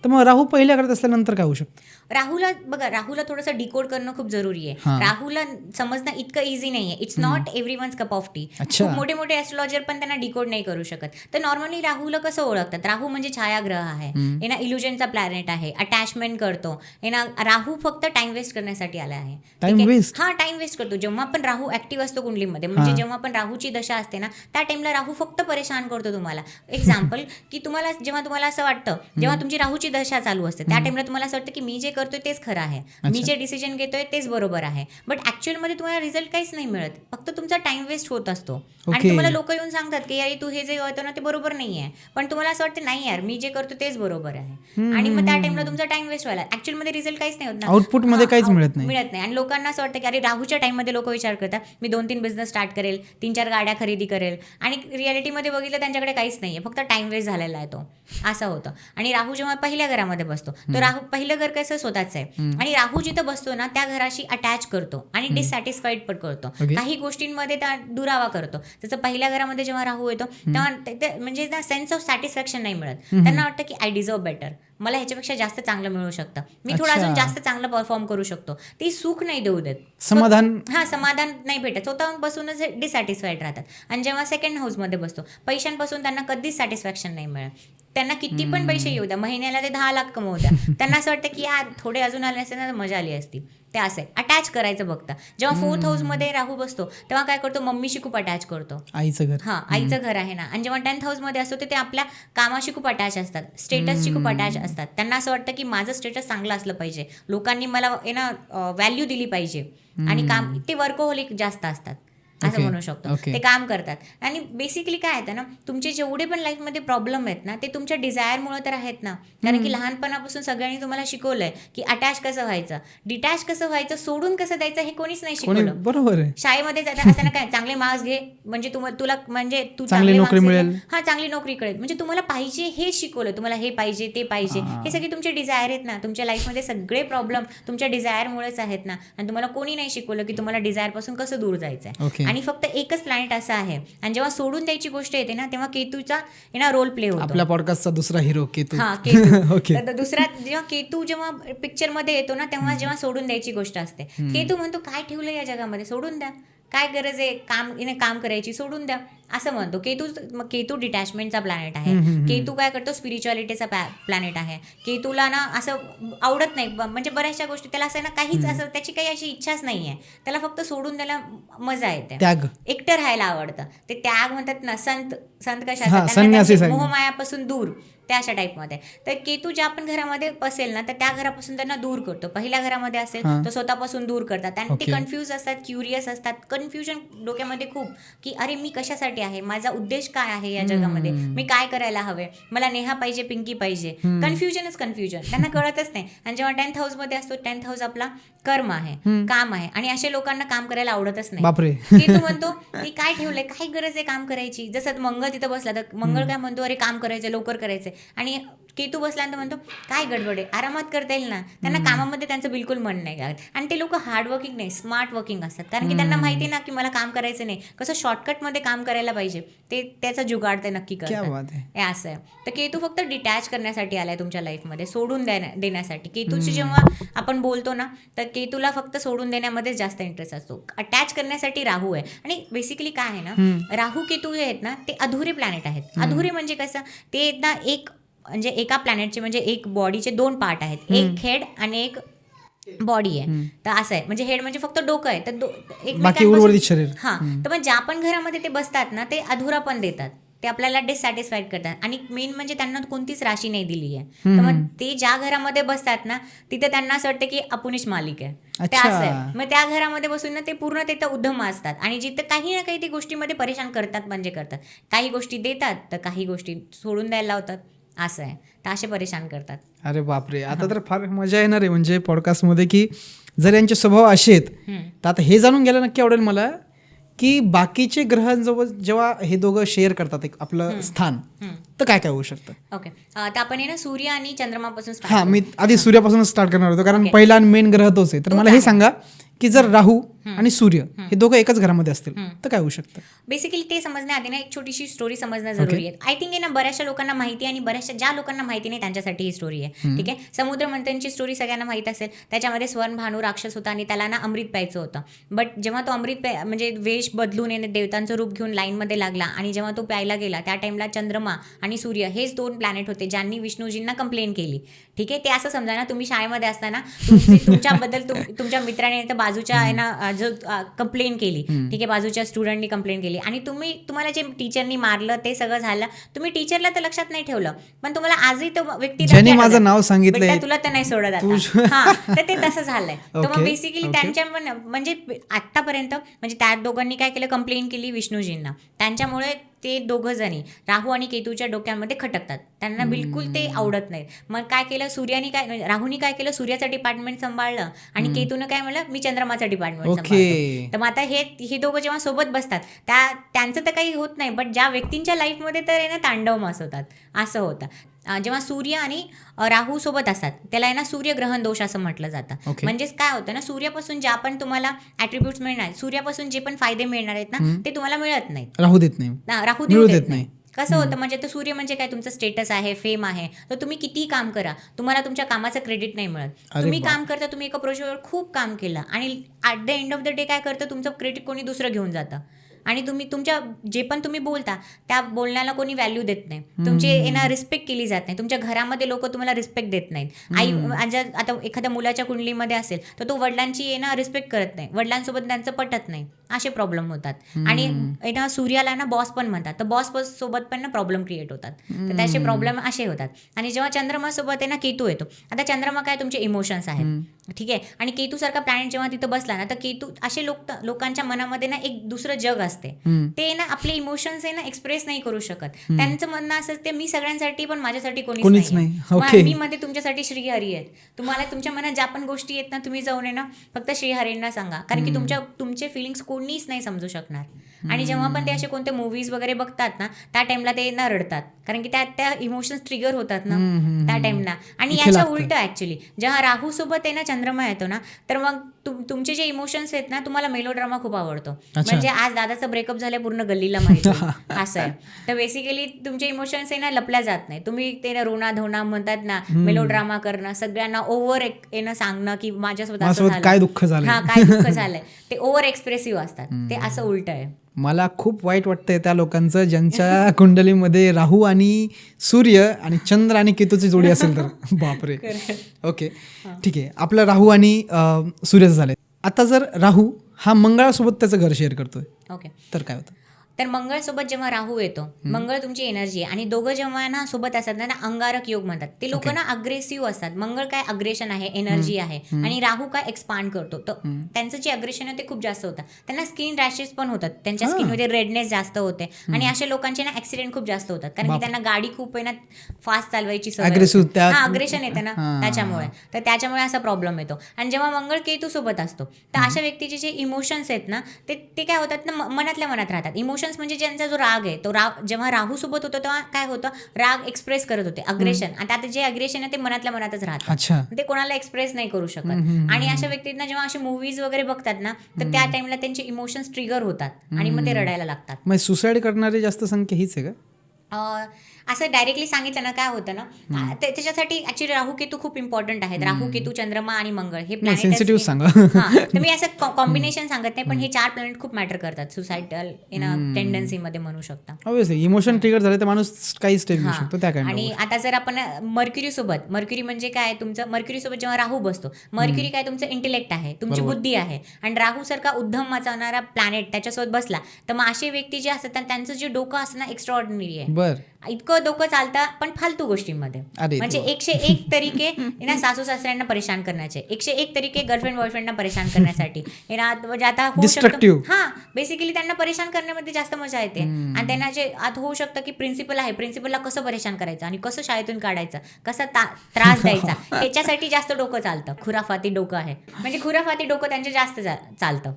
तर मग राहू पहिल्या घरात असल्यानंतर काय होऊ शकतं. राहूला थोडंसं डिकोड करणं खूप जरुरी आहे. राहूला समजणं इतकं इझी नाहीये. It's not everyone's cup of T. खूप मोठे मोठे ॲस्ट्रॉलॉजर पण त्यांना डिकोड नाही करू शकत. तर नॉर्मली राहूला कसं ओळखतात, राहू म्हणजे छायाग्रह आहे, ना इल्युजनचा प्लॅनेट आहे, अटॅचमेंट करतो. ना राहू फक्त टाइम वेस्ट करण्यासाठी आला आहे. टाइम वेस्ट करतो. जेव्हा पण राहू ऍक्टिव्ह असतो कुंडलीमध्ये, म्हणजे जेव्हा पण राहूची दशा असते ना त्या टाइमला राहू फक्त परेशान करतो तुम्हाला. एक्झाम्पल की जेव्हा तुम्हाला असं वाटतं, जेव्हा तुमची राहूची दशा चालू असते त्या टाइमला तुम्हाला असं वाटतं की मी जे करतोय तेच खरं आहे, मी जे डिसिजन घेतोय तेच बरोबर आहे, बट ऍक्च्युअलमध्ये तुम्हाला रिझल्ट काहीच नाही मिळत, फक्त तुमचा टाइम वेस्ट होत असतो. आणि तुम्हाला लोक येऊन सांगतात की यार तू हे जे होतं ना ते बरोबर नाही आहे, पण तुम्हाला असं वाटतं नाही यार मी जे करतो तेच बरोबर आहे. आणि मग त्या टाइमला तुमचा टाइम वेस्ट व्हायला ऍक्च्युअलमध्ये रिझल्ट काहीच नाही होत ना, आउटपुटमध्ये काहीच मिळत नाही. आणि लोकांना असं वाटतं की अरे राहूच्या टाइममध्ये लोक विचार करतात मी 2-3 बिझनेस स्टार्ट करेल, 3-4 गाड्या खरेदी करेल, आणि रियालिटीमध्ये बघितलं त्यांच्याकडे काहीच नाहीये, फक्त टाइम वेस्ट झालेला आहे तो, असं होतं. आणि राहू जेव्हा पहिल्या घरामध्ये बसतो तर राहू पहिलं घर कसं स्वतःच आहे, आणि राहू जिथं बसतो ना त्या घराशी अटॅच करतो आणि डिससॅटिस्फाईड पण करतो. काही गोष्टींमध्ये त्या दुरावा करतो. जसं पहिल्या घरामध्ये जेव्हा राहू येतो तेव्हा म्हणजे ना सेन्स ऑफ सॅटिस्फॅक्शन नाही मिळत. त्यांना वाटतं की आय डिझर्व बेटर, मला ह्याच्यापेक्षा जास्त चांगलं मिळू शकतं, मी थोडं अजून जास्त चांगलं परफॉर्म करू शकतो. ती सुख नाही देऊ देत, समाधान नाही भेटत, स्वतः बसूनच डिससॅटिस्फाईड राहतात. आणि जेव्हा 2nd हाऊसमध्ये बसतो पैशांपासून त्यांना कधीच सॅटिस्फॅक्शन नाही मिळत. त्यांना किती पण पैसे येऊ द्या, महिन्याला ते 10 लाख कमवू द्या, त्यांना असं वाटतं की यार थोडे अजून आले असते ना तर मजा आली असती. ते असं अटॅच करायचं बघता. जेव्हा 4th हाऊसमध्ये राहू बसतो तेव्हा काय करतो, मम्मीशी खूप अटॅच करतो, आईचं घर आहे ना. आणि जेव्हा 10th हाऊसमध्ये असतो ते आपल्या कामाशी खूप अटॅच असतात, स्टेटसशी खूप अटॅच असतात. त्यांना असं वाटतं की माझं स्टेटस चांगलं असलं पाहिजे, लोकांनी मला व्हॅल्यू दिली पाहिजे. आणि काम ते वर्कहोलिक जास्त असतात असं म्हणू शकतो. ते काम करतात. आणि बेसिकली काय आहे ना, तुमचे जेवढे पण लाईफमध्ये प्रॉब्लेम आहेत ना ते तुमच्या डिझायरमुळे तर आहेत ना. कारण की लहानपणापासून सगळ्यांनी तुम्हाला शिकवलंय की अटॅच कसं व्हायचं, डिटॅच कसं व्हायचं, सोडून कसं द्यायचं हे कोणीच नाही शिकवलं. बरोबर आहे. शाळेमध्ये असताना काय चांगले मार्क्स घे म्हणजे तुला म्हणजे तू चांगली नोकरी मिळेल, चांगली नोकरी कळेल, म्हणजे तुम्हाला पाहिजे हे शिकवलं, तुम्हाला हे पाहिजे ते पाहिजे. हे सगळे तुमचे डिझायर आहेत ना. तुमच्या लाईफमध्ये सगळे प्रॉब्लेम तुमच्या डिझायरमुळेच आहेत ना. आणि तुम्हाला कोणी नाही शिकवलं की तुम्हाला डिझायर पासून कसं दूर जायचं आहे. आणि फक्त एकच प्लॅनेट असं आहे. आणि जेव्हा सोडून द्यायची गोष्ट येते ना तेव्हा केतूचा रोल प्ले होतो. आपल्या पॉडकास्टचा दुसरा हिरो केतू. हा केतू. ओके. तर दुसरा जेव्हा केतू जेव्हा पिक्चर मध्ये येतो ना तेव्हा जेव्हा सोडून द्यायची गोष्ट असते. केतू म्हणतो काय ठेवलं या जगामध्ये, सोडून द्या, काय गरज आहे काम करायची, सोडून द्या असं म्हणतो. केतू डिटॅचमेंटचा प्लॅनेट आहे. केतू काय करतो, स्पिरिच्युअलिटीचा प्लॅनेट आहे. केतूला ना असं आवडत नाही, म्हणजे बऱ्याचशा गोष्टी त्याला असं ना काहीच असं त्याची काही अशी इच्छाच नाही आहे. त्याला फक्त सोडून द्यायला मजा येते, त्याग, एकटं राहायला आवडतं. ते त्याग म्हणतात ना, संत कशा हा, असतात, संन्यासी त्यांना सांग. मोहमायापासून दूर, त्या अशा टाईपमध्ये. तर केतू ज्या आपण घरामध्ये असेल ना तर त्या घरापासून त्यांना दूर करतो. पहिल्या घरामध्ये असेल तर स्वतःपासून दूर करतात. आणि ते कन्फ्यूज असतात, क्युरियस असतात, कन्फ्युजन डोक्यामध्ये खूप, की अरे मी कशासाठी आहे, माझा उद्देश काय आहे या जगामध्ये, मी काय करायला हवे, मला नेहा पाहिजे, पिंकी पाहिजे. कन्फ्युजन त्यांना कळतच नाही. आणि जेव्हा 10th हाऊसमध्ये असतो, 10th हाऊस आपला कर्म आहे, काम आहे, आणि असे लोकांना काम करायला आवडतच नाही. बापरे. केतू म्हणतो की काय ठेवलंय, काय गरज आहे काम करायची. जसं मंगळ तिथं बसला तर मंगळ काय म्हणतो, अरे काम करायचं, लवकर करायचंय. आणि केतू बसल्यानंतर म्हणतो काय गडबड आहे, आरामात करता येईल ना. त्यांना कामामध्ये त्यांचं बिलकुल मन नाही लागत. आणि ते लोक हार्डवर्किंग नाही, स्मार्ट वर्किंग असतात. कारण की त्यांना माहिती ना की मला काम करायचं नाही, कसं शॉर्टकटमध्ये काम करायला पाहिजे, ते त्याचा जुगाड ते नक्की करतात. हे असं आहे. तर केतू फक्त डिटॅच करण्यासाठी आलाय तुमच्या लाईफमध्ये, सोडून देण्यासाठी. केतूची जेव्हा आपण बोलतो ना तर केतूला फक्त सोडून देण्यामध्येच जास्त इंटरेस्ट असतो. अटॅच करण्यासाठी राहू आहे. आणि बेसिकली काय आहे ना, राहू केतू जे आहेत ना ते अधुरे प्लॅनेट आहेत. अधुरे म्हणजे कसं, ते ना म्हणजे एका प्लॅनेटचे म्हणजे एक बॉडीचे 2 पार्ट आहेत, एक हेड आणि एक बॉडी आहे. तर असं आहे, म्हणजे हेड म्हणजे फक्त डोकं आहे, तर बाकी उर्वरित शरीर. हा. तर मग ज्या पण घरामध्ये ते बसतात ना ते अधुरा पण देतात, ते आपल्याला डिससॅटिस्फाईड करतात. आणि मेन म्हणजे त्यांना कोणतीच राशी नाही दिली आहे. तर मग ते ज्या घरामध्ये बसतात ना तिथे त्यांना असं वाटतं की आपणच मालिक आहे. ते असं आहे. मग त्या घरामध्ये बसून ना ते पूर्ण तिथं उद्धम असतात. आणि जिथं काही ना काही ती गोष्टीमध्ये परेशान करतात, म्हणजे करतात. काही गोष्टी देतात तर काही गोष्टी सोडून द्यायला लावतात, असं आहे. तर असे परेशान करतात. अरे बापरे. आता तर फार मजा येणार आहे म्हणजे पॉडकास्टमध्ये, की जर यांचे स्वभाव असे आहेत तर आता हे जाणून घ्यायला नक्की आवडेल मला की बाकीचे ग्रहांजवळ जेव्हा हे दोघं शेअर करतात एक आपलं स्थान, तर काय काय होऊ शकतं. ओके. तर आपण ना सूर्य आणि चंद्रमापासून हा, मी आधी सूर्यापासून स्टार्ट करणार होतो कारण पहिला आणि मेन ग्रह तोच आहे. तर मला हे सांगा की जर राहू आणि सूर्य हे दोघं एकाच घरामध्ये असतील तर काय होऊ शकतं. बेसिकली ते समजण्याआधी ना एक छोटीशी स्टोरी समजणं जरुरी आहे. आय थिंक ना बऱ्याचशा लोकांना माहिती आहे, आणि बऱ्याचशा ज्या लोकांना माहिती नाही त्यांच्यासाठी ही स्टोरी आहे. ठीक आहे. समुद्र मंथनची स्टोरी सगळ्यांना माहित असेल. त्याच्यामध्ये स्वर्ण भानू राक्षस होता आणि त्याला ना अमृत प्यायचं होतं. बट जेव्हा तो अमृत म्हणजे वेश बदलून येणे, देवतांचं रूप घेऊन लाईनमध्ये लागला, आणि जेव्हा तो प्यायला गेला त्या टाइमला चंद्रमा आणि सूर्य हेच 2 प्लॅनेट होते ज्यांनी विष्णूजींना कंप्लेन केली. ठीक आहे. ते असं समजा ना, तुम्ही शाळेमध्ये असताना तुमच्याबद्दल तुमच्या मित्राने बाजूच्या आहे ना जो कंप्लेन केली, ठीक आहे, बाजूच्या स्टुडंटनी कंप्लेन केली, आणि तुम्हाला जे टीचरनी मारलं ते सगळं झालं, तुम्ही टीचरला तर लक्षात नाही ठेवलं, पण तुम्हाला आजही तो व्यक्ती ज्याने माझं नाव सांगितलंय तुला तर नाही सोडत आता. हा, तर ते तसं झालंय. तर मग बेसिकली त्यांच्या म्हणजे आतापर्यंत म्हणजे त्या दोघांनी काय केलं, कंप्लेन केली विष्णूजींना. त्यांच्यामुळे ते दोघं जणी राहू आणि केतूच्या डोक्यामध्ये खटकतात. त्यांना बिलकुल ते आवडत नाही. मग काय केलं, राहूनी काय केलं, सूर्याचं डिपार्टमेंट सांभाळलं, आणि केतूनं काय म्हणलं, मी चंद्रमाचं डिपार्टमेंट सांभाळतो. तर मग आता हे दोघं जेव्हा सोबत बसतात त्यांचं तर काही होत नाही, बट ज्या व्यक्तींच्या लाईफमध्ये तर आहे ना तांडव मासवतात, असं होतं. जेव्हा सूर्य आणि राहू सोबत असतात त्याला आहे ना सूर्यग्रहण दोष असं म्हटलं जातं. म्हणजेच काय होतं ना, सूर्यापासून ज्या पण तुम्हाला ॲट्रिब्यूट्स मिळणार, सूर्यापासून जे पण फायदे मिळणार आहेत ना ते तुम्हाला मिळत नाहीत, राहू देत नाही. कसं होतं म्हणजे तर सूर्य म्हणजे काय, तुमचं स्टेटस आहे, फेम आहे, तर तुम्ही कितीही काम करा तुम्हाला तुमच्या कामाचं क्रेडिट नाही मिळत. तुम्ही काम करता, तुम्ही एका प्रोजेक्टवर खूप काम केलं, आणि at the end of the day काय करतं, तुमचं क्रेडिट कोणी दुसरं घेऊन जातं, आणि तुमच्या जे पण तुम्ही बोलता त्या बोलण्याला कोणी व्हॅल्यू देत नाही, तुमची येणार रिस्पेक्ट केली जात नाही, तुमच्या घरामध्ये लोक तुम्हाला रिस्पेक्ट देत नाहीत. आता एखाद्या मुलाच्या कुंडलीमध्ये असेल तर तो वडिलांची येणार रिस्पेक्ट करत नाही, वडिलांसोबत त्यांचं पटत नाही, असे प्रॉब्लेम होतात. आणि येणार सूर्याला ना बॉस पण म्हणतात, तर बॉस सोबत पण ना प्रॉब्लेम क्रिएट होतात. तर त्याचे प्रॉब्लेम असे होतात. आणि जेव्हा चंद्रमासोबत आहे ना केतू येतो, आता चंद्रमा काय तुमचे इमोशन्स आहेत, ठीक आहे, आणि केतूसारखा प्लॅनेट जेव्हा तिथं बसला ना तर केतू असे लोकांच्या मनामध्ये ना एक दुसरं जग असते, ते ना आपले इमोशन्स आहे ना एक्सप्रेस नाही करू शकत. त्यांचं म्हणणं असं ते मी सगळ्यांसाठी पण माझ्यासाठी कोणीच नाही. मी मध्ये तुमच्यासाठी श्रीहरी आहेत, तुम्हाला तुमच्या मनात ज्या पण गोष्टी आहेत ना तुम्ही जाऊन आहे ना फक्त श्रीहरींना सांगा, कारण की तुमचे फिलिंग्स कोणीच नाही समजू शकणार. आणि जेव्हा पण ते असे कोणते मूवीज वगैरे बघतात ना त्या टाइमला ते ना रडतात, कारण की त्या इमोशन्स ट्रिगर होतात ना त्या टाइमला. आणि इथे याच्या लागतं. उलट ऍक्च्युली जेव्हा राहू सोबत आहे ना चंद्रमा येतो ना, तर मग तुमचे जे इमोशन्स आहेत ना, तुम्हाला मेलोड्रामा खूप आवडतो. म्हणजे आज दादाचा ब्रेकअप झाल्या पूर्ण गल्लीला माहिती आहे, असं आहे. तर बेसिकली तुमचे इमोशन्स आहे ना लपल्या जात नाही. तुम्ही ते ना रोना धोना म्हणतात ना, मेलोड्रामा करणं, सगळ्यांना ओव्हर येणं सांगणं की माझ्यासोबत असं झालं, काय दुःख झालं, हा काय दुःख झालंय, ते ओव्हर एक्सप्रेसिव्ह असतात. ते असं उलट आहे. मला खूप वाईट वाटतंय त्या लोकांचं ज्यांच्या कुंडलीमध्ये राहू आणि सूर्य आणि चंद्र आणि केतूची जोडी असेल तर. बापरे. ओके, ठीक आहे. आपलं राहू आणि सूर्यचं झालंय. आता जर राहू हा मंगळासोबत त्याचं घर शेअर करतोय, ओके, तर काय होतं? तर मंगळ सोबत जेव्हा राहू येतो, मंगळ तुमची एनर्जी आहे आणि दोघं जेव्हा ना सोबत असतात ना अंगारक योग म्हणतात. ते लोक ना अग्रेसिव्ह असतात. मंगळ काय अग्रेशन आहे, एनर्जी आहे, आणि राहू काय एक्सपांड करतो. तर त्यांचं जे अग्रेशन आहे ते खूप जास्त होतं. त्यांना स्किन रॅशेस पण होतात, त्यांच्या स्किनमध्ये रेडनेस जास्त होते, आणि अशा लोकांचे ना ऍक्सिडेंट खूप जास्त होतात, कारण की त्यांना गाडी खूप आहे ना फास्ट चालवायची सवय, अग्रेशन येते ना त्याच्यामुळे. तर त्याच्यामुळे असा प्रॉब्लेम येतो. आणि जेव्हा मंगळ केतू सोबत असतो तर अशा व्यक्तीचे जे इमोशन्स आहेत ना ते काय होतात ना मनातल्या मनात राहतात. इमोशन्स म्हणजे ज्यांचा जो राग आहे तो राग जेव्हा राहू सोबत होतो तेव्हा काय होतं, राग एक्सप्रेस करत होते, अग्रेशन. आणि आता जे अग्रेशन आहे ते मनातल्या मनातच राहतं, ते कोणाला एक्सप्रेस नाही करू शकत. आणि अशा व्यक्तींना जेव्हा असे मूवीज वगैरे बघतात ना तर त्या टाइमला त्यांचे इमोशन्स ट्रिगर होतात आणि मग ते रडायला लागतात. मग सुसाईड करणारी जास्त संख्या हीच आहे का? असं डायरेक्टली सांगितलं ना काय होतं ना, त्याच्यासाठी ऍक्च्युली राहू केतू खूप इम्पॉर्टंट आहेत. राहू केतू चंद्रमा आणि मंगळ हे प्लॅनेट सांगा. तर मी असं कॉम्बिनेशन सांगत नाही, पण हे 4 प्लॅनेट खूप मॅटर करतात सुसायडल इन टेंडन्सी मध्ये म्हणू शकता. ऑब्व्हियसली इमोशन ट्रिगर झाले तर माणूस काही स्टेप घेऊ शकतो त्या काय. आणि आता जर आपण मर्क्युरी म्हणजे काय, तुमचं मर्क्युरी सोबत जेव्हा राहू बसतो, मर्क्युरी काय तुमचं इंटेलेक्ट आहे, तुमची बुद्धी आहे, आणि राहू सारखा उद्धम मचावणारा प्लॅनेट त्याच्यासोबत बसला तर मग असे व्यक्ती जे असतात त्यांचं जे डोकं असतं ना एक्स्ट्रा ऑर्डिनरी आहे. बरं, इतकं डोकं चालतं पण फालतू गोष्टींमध्ये. म्हणजे 101 तरीके ना सासू सासऱ्यांना परेशान करण्याचे, 101 तरीके गर्लफ्रेंड बॉयफ्रेंडना परेशान करण्यासाठी म्हणजे आता होऊ शकतं. हा, बेसिकली त्यांना परेशान करण्यामध्ये जास्त मजा येते. आणि त्यांना जे आता होऊ शकतं की प्रिन्सिपल आहे, प्रिन्सिपलला कसं परेशान करायचं आणि कसं शाळेतून काढायचं, कसा त्रास द्यायचा, ह्याच्यासाठी जास्त डोकं चालतं. खुराफाती डोकं आहे, म्हणजे खुराफाती डोकं त्यांचं जास्त चालतं.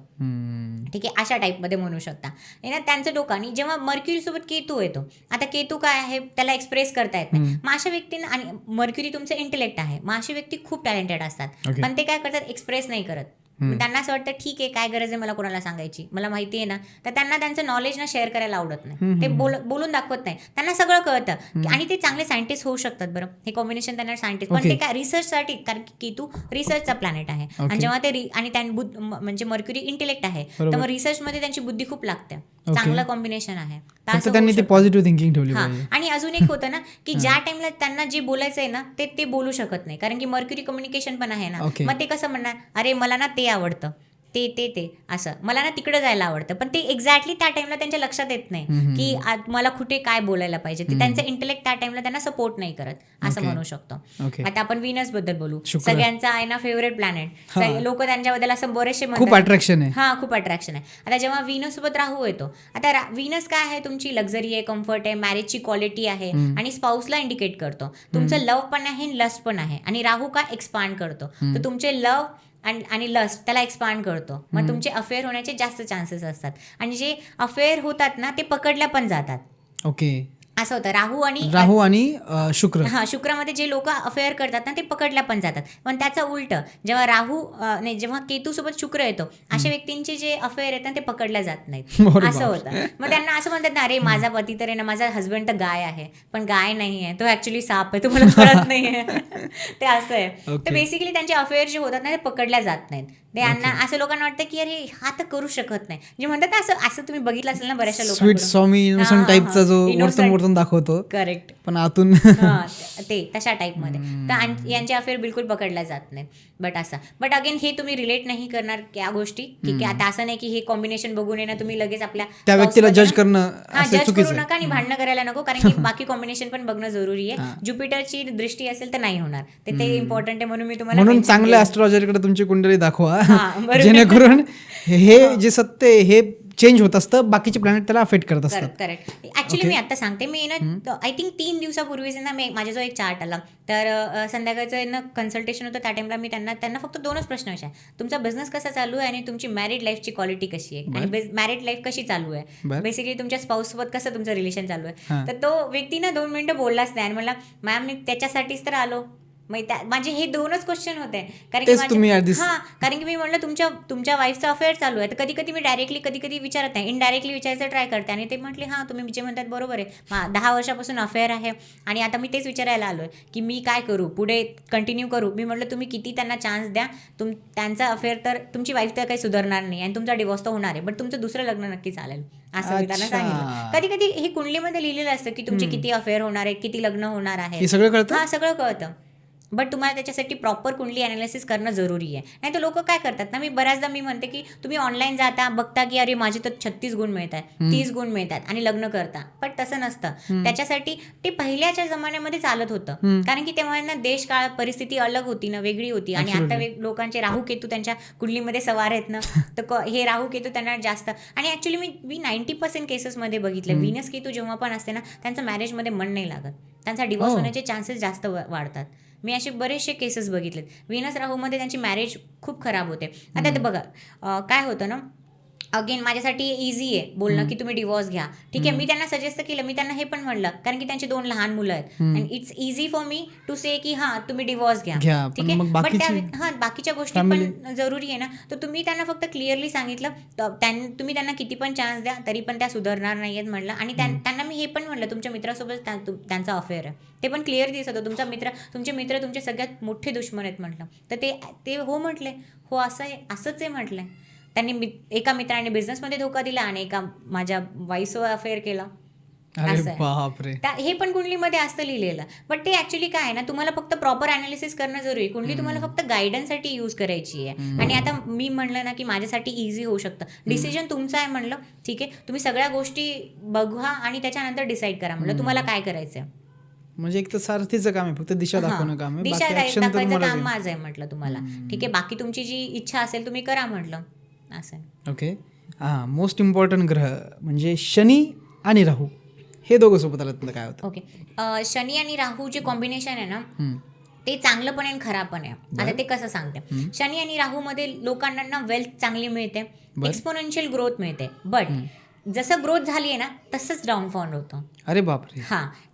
ठीक आहे, अशा टाईपमध्ये म्हणू शकता ना त्यांचं डोकं. आणि जेव्हा मर्क्युरी सोबत केतू येतो, आता केतू काय आहे त्याला एक्सप्रेस करता येत नाही. मग अशा व्यक्तींना, आणि मर्क्युरी तुमचं इंटेलेक्ट आहे, मग अशी व्यक्ती खूप टॅलेंटेड असतात पण ते काय करतात, एक्सप्रेस नाही करत. त्यांना असं वाटतं ठीक आहे काय गरज आहे मला कोणाला सांगायची, मला माहिती आहे ना. तर त्यांना त्यांचं नॉलेज ना शेअर करायला आवडत नाही, ते बोलून दाखवत नाही. त्यांना सगळं कळतं आणि ते चांगले सायंटिस्ट होऊ शकतात. बरं, हे कॉम्बिनेशन त्यांना सायंटिस्ट, पण ते काय रिसर्चसाठी, कारण की केतू रिसर्चचा प्लॅनेट आहे. आणि जेव्हा ते आणि म्हणजे मर्क्युरी इंटेलेक्ट आहे, तर मग रिसर्चमध्ये त्यांची बुद्धी खूप लागते. चांगलं कॉम्बिनेशन आहे. त्यांनी ते पॉझिटिव्ह थिंकिंग ठेवली पाहिजे. आणि अजून एक होतं ना की ज्या टाइमला त्यांना जे बोलायचं आहे ना ते बोलू शकत नाही, कारण की मर्क्युरी कम्युनिकेशन पण आहे ना. मग ते कसं म्हणणार, अरे मला ना ते आवडतं, ते असं मला ना तिकडे जायला आवडतं, पण ते एक्झॅक्टली त्या टाइमला त्यांच्या लक्षात येत नाही की मला कुठे काय बोलायला पाहिजे. ते त्यांचं इंटेलेक्ट त्या टाइमला त्यांना सपोर्ट नाही करत, असं म्हणू शकतो. आता आपण व्हीनस बद्दल बोलू. सगळ्यांचा आहे ना फेवरेट प्लॅनेट, लोक त्यांच्याबद्दल असं बरेचसे म्हणतात, खूप अट्रॅक्शन आहे. हा, खूप अट्रॅक्शन आहे. आता जेव्हा व्हीनस सोबत राहू येतो, आता व्हीनस काय आहे, तुमची लक्झरी आहे, कम्फर्ट आहे, मॅरेजची क्वालिटी आहे, आणि स्पाऊसला इंडिकेट करतो. तुमचं लव्ह पण आहे, लस्ट पण आहे. आणि राहू का एक्सपांड करतो, तर तुमचे लव्ह आणि लस्ट त्याला एक्सपांड करतो. मग तुमचे अफेअर होण्याचे जास्त चान्सेस असतात, आणि जे अफेअर होतात ना ते पकडल्या पण जातात. ओके, असं होतं. राहू आणि शुक्र, शुक्रामध्ये जे लोक अफेअर करतात ना ते पकडल्या पण जातात. पण त्याचं उलट, जेव्हा जेव्हा केतू सोबत शुक्र येतो, अशा व्यक्तींचे जे अफेअर आहेत ना ते पकडल्या जात नाहीत, असं होतं. मग त्यांना असं म्हणतात ना, अरे माझा पती तर आहे ना, माझा हस्बंड तर गाय आहे, पण गाय नाही आहे, तो ऍक्च्युली साप आहे, तुम्हाला कळत नाहीये. ते असं आहे. तर बेसिकली त्यांचे अफेअर जे होतात ना ते पकडल्या जात नाहीत. त्यांना असं लोकांना वाटतं की अरे हा तर करू शकत नाही, जे म्हणतात ना असं तुम्ही बघितलं असेल ना बऱ्याचशा लोकांना, स्वीट स्वामी इनोसंट टाईपचा जो वरतून दाखवतो, करेक्ट, पण आतून ते तशा टाईपमध्ये. तर यांचे अफेअर बिलकुल पकडल्या जात नाही. बट अगेन हे तुम्ही रिलेट नाही करणार या गोष्टी, ठीक आहे. आता असं नाही की हे कॉम्बिनेशन बघून आहे ना तुम्ही लगेच आपल्या त्या व्यक्तीला जज करणं, जज करू नका आणि भांडणं करायला नको, कारण की बाकी कॉम्बिनेशन पण बघणं जरुरी आहे. ज्युपिटरची दृष्टी असेल तर नाही होणार, ते इम्पॉर्टंट आहे, म्हणून मी तुम्हाला म्हणून चांगल्या ऍस्ट्रोलॉजरकडे तुमची कुंडली दाखवा, जेणेकरून हे जे सत्य हे चेंज होत असतं, बाकीचे प्लॅनेट त्याला अफेक्ट करत असतात. करेक्ट. ॲक्च्युली मी आता सांगते, मी ना आय थिंक 3 दिवसापूर्वीच ना मी माझा जो एक चार्ट आला, तर संध्याकाळचं ना कन्सल्टेशन होतं, त्या टाइमला मी त्यांना फक्त 2च प्रश्न विचारले, तुमचा बिझनेस कसा चालू आहे आणि तुमची मॅरिड लाईफची क्वालिटी कशी आहे आणि मॅरिड लाईफ कशी चालू आहे, बेसिकली तुमच्या स्पाऊससोबत कसं तुमचं रिलेशन चालू आहे. तर तो व्यक्ती ना 2 मिनिटं बोललाच नाही आणि म्हणला मॅम मी त्याच्यासाठीच तर आलो. मग माझे हे 2च क्वेश्चन होते, कारण की मी म्हटलं तुमच्या वाईफचा अफेअर चालू आहे. तर कधी मी डायरेक्टली कधी विचारत नाही, इनडायरेक्टली विचारायचं ट्राय करते आणि ते म्हटले तुम्ही जे म्हणतात बरोबर आहे, 10 वर्षापासून अफेअर आहे आणि आता मी तेच विचारायला आलो आहे की मी काय करू, पुढे कंटिन्यू करू. मी म्हटलं तुम्ही किती त्यांना चान्स द्या, त्यांचा अफेअर तर तुमची वाईफ तर काही सुधारणार नाही आणि तुमचा डिवोर्स तर होणार आहे, बट तुमचं दुसरं लग्न नक्की चालेल असं मी त्यांना सांगितलं. कधी हे कुंडलीमध्ये लिहिलेलं असतं की तुमचे किती अफेअर होणार आहे, किती लग्न होणार आहे, सगळं कळतं. बट तुम्हाला त्याच्यासाठी प्रॉपर कुंडली ॲनालिसिस करणं जरुरी आहे. नाही तर लोक काय करतात ना, बऱ्याचदा मी म्हणते की तुम्ही ऑनलाईन जाता, बघता की अरे माझे तर 36 गुण मिळतात, 30 गुण मिळतात आणि लग्न करता. पण तसं नसतं. त्याच्यासाठी ते पहिल्याच्या जमान्यामध्ये चालत होतं, कारण की तेव्हा ना देश काळ परिस्थिती अलग होती ना, वेगळी होती. आणि आता लोकांचे राहू केतू त्यांच्या कुंडलीमध्ये सवार आहेत ना, तर हे राहू केतू त्यांना जास्त. आणि ॲक्च्युली मी 90% केसेसमध्ये बघितलं, व्हीनस केतू जेव्हा पण असते ना, त्यांचं मॅरेजमध्ये मन नाही लागत, त्यांचा डिवोर्स होण्याचे चान्सेस जास्त वाढतात. मी असे बरेचसे केसेस बघितलेत. व्हीनस राहूमध्ये त्यांची मॅरेज खूप खराब होते. आता ते बघा काय होतं ना, अगेन माझ्यासाठी इझी आहे बोलणं की तुम्ही डिवोर्स घ्या, ठीक आहे. मी त्यांना सजेस्ट केलं, मी त्यांना हे पण म्हणलं, कारण की त्यांची 2 लहान मुलं आहेत आणि it's easy for me to say की तुम्ही डिवोर्स घ्या, ठीक आहे. बट बाकीच्या गोष्टी पण जरुरी आहे ना. तर तुम्ही त्यांना फक्त क्लिअरली सांगितलं, तुम्ही त्यांना किती पण चान्स द्या तरी पण त्या सुधारणार नाही आहेत म्हणलं. आणि त्यांना मी हे पण म्हणलं, तुमच्या मित्रासोबत त्यांचा अफेअर आहे, ते पण क्लिअर दिसत होतं. तुमचे मित्र तुमचे सगळ्यात मोठे दुश्मन आहेत म्हटलं. तर ते हो म्हटले, हो असंच आहे म्हटलंय. त्यांनी एका मित्राने बिझनेसमध्ये धोका दिला आणि एका माझ्या वाईफसोबत अफेअर केला. हे पण कुंडलीमध्ये असतं लिहिलेलं. बट ते ऍक्च्युली काय आहे ना, तुम्हाला फक्त प्रॉपर अनालिसिस करणं जरुरी. कुंडली तुम्हाला फक्त गायडन्ससाठी यूज करायची आहे. आणि आता मी म्हणलं ना की माझ्यासाठी इझी होऊ शकतं, डिसिजन तुमचा आहे म्हणलं, ठीक आहे. तुम्ही सगळ्या गोष्टी बघा आणि त्याच्यानंतर डिसाईड करा म्हणलं तुम्हाला काय करायचं आहे. म्हणजे एक तर सारथीचं काम आहे, फक्त दिशा दाखवणं काम आहे, दिशा दाखवायचं काम माझं आहे म्हटलं तुम्हाला, ठीक आहे. बाकी तुमची जी इच्छा असेल तुम्ही करा म्हटलं असं. ओके. मोस्ट इम्पॉर्टंट ग्रह म्हणजे शनी आणि राहू, हे दोघं सोबत आलं काय होतं? ओके. शनी आणि राहू जे कॉम्बिनेशन आहे ना, ते चांगलं पण आहे आणि खराब पण आहे. आता ते कसं सांगते. शनी आणि राहू मध्ये लोकांना वेल्थ चांगली मिळते, एक्सपोनेन्शियल ग्रोथ मिळते. बट जसं ग्रोथ झाली आहे ना तसंच डाऊनफॉल होतं. अरे बापरे.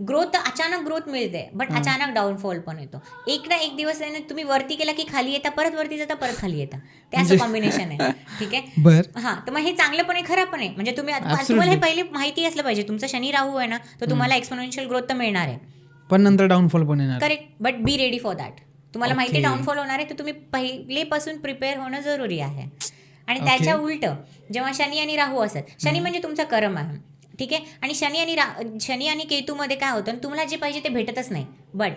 ग्रोथ अचानक ग्रोथ मिळते, बट अचानक डाऊनफॉल पण येतो. एक ना एक दिवस आहे ना, तुम्ही वरती गेला की खाली येता, परत वरती जाता, परत खाली येता. ते असं कॉम्बिनेशन आहे, ठीक आहे. तर मग हे चांगलं पण आहे खराब पण आहे. म्हणजे तुम्हाला हे पहिले माहिती असलं पाहिजे, तुमचा शनी राहू आहे ना, तर तुम्हाला एक्सपोनेन्शियल ग्रोथ तर मिळणार आहे, पण नंतर डाऊनफॉल पण येणार. Correct. But be ready for that. तुम्हाला माहिती आहे डाऊनफॉल होणार आहे, तर तुम्ही पहिलेपासून प्रिपेअर होणं जरुरी आहे. आणि त्याच्या उलट जेव्हा शनी आणि राहू असतात, शनी म्हणजे तुमचा कर्म आहे, ठीक आहे. आणि शनी आणि केतूमध्ये काय होतं, तुम्हाला जे पाहिजे ते भेटतच नाही, बट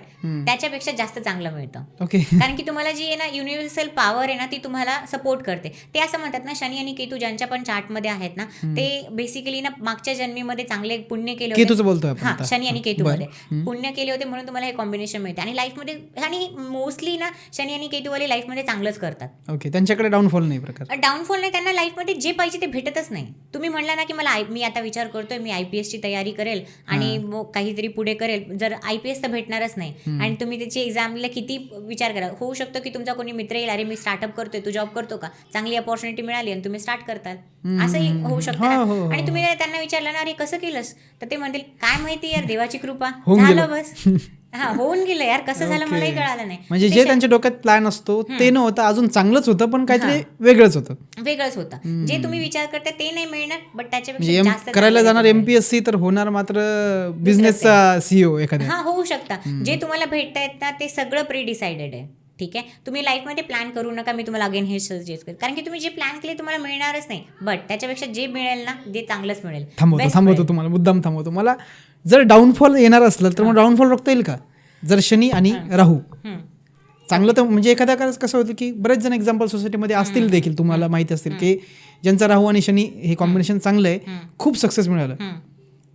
त्याच्यापेक्षा जास्त चांगलं मिळतं. कारण की तुम्हाला जी आहे ना युनिव्हर्सल पॉवर आहे ना, ती तुम्हाला सपोर्ट करते. ते असं म्हणतात ना, शनी आणि केतू ज्यांच्या पण चार्टमध्ये आहेत ना, ते बेसिकली ना मागच्या जन्मीमध्ये चांगले पुण्य केले होते. शनी आणि केतूमध्ये पुण्य केले होते म्हणून तुम्हाला हे कॉम्बिनेशन मिळते. आणि लाईफमध्ये आणि मोस्टली ना शनी आणि केतूवाले लाईफमध्ये चांगलंच करतात. ओके. त्यांच्याकडे डाऊनफॉल नाही, डाऊनफॉल नाही. त्यांना लाईफमध्ये जे पाहिजे ते भेटतच नाही. तुम्ही म्हणला ना की मी आता विचार करतोय मी IPS ची तयारी करेल आणि काहीतरी पुढे करेल, जर IPS तर भेटणारच नाही. आणि तुम्ही त्याची एक्झामला किती विचार करा, होऊ शकतो की तुमचा कोणी मित्र येईल, अरे मी स्टार्टअप करतोय, तू जॉब करतो का, चांगली अपॉर्च्युनिटी मिळाली आणि तुम्ही स्टार्ट करतात, असंही होऊ शकतं. आणि तुम्ही त्यांना विचारलं ना, अरे कसं केलंस, तर ते म्हणतील काय माहिती यार, देवाची कृपा, झालं बस. होऊन गेलं यार, कसं झालं मलाही कळालं नाही. म्हणजे जे त्यांच्या डोक्यात प्लॅन असतो ते नव्हतं, अजून चांगलंच होतं, पण काहीतरी वेगळंच होतं. जे तुम्ही विचार करता ते नाही मिळणार, बट त्याच्यापेक्षा जास्त करायला जाणार MPSC तर होणार मात्र बिझनेसचा CEO एखाद्या. होऊ शकता. जे तुम्हाला भेटतायत ना ते सगळं प्री डिसाइडेड आहे, ठीक आहे. तुम्ही लाईफमध्ये प्लॅन करू नका, मी तुम्हाला अगेन हे सजेस्ट करेन, कारण की तुम्ही जे प्लॅन केले तुम्हाला मिळणारच नाही, बट त्याच्यापेक्षा जे मिळेल ना ते चांगलंच मिळेल. थांबवतो तुम्हाला, मुद्दाम थांबवतो. मला जर डाऊनफॉल येणार असलं तर मग डाऊनफॉल रोखता येईल का, जर शनी आणि राहू चांगलं तर? म्हणजे एखाद्या काळात कसं होतं की बरेच जण एक्झाम्पल सोसायटीमध्ये असतील देखील, तुम्हाला माहिती असतील की ज्यांचा राहू आणि शनी हे कॉम्बिनेशन चांगलं आहे, खूप सक्सेस मिळालं,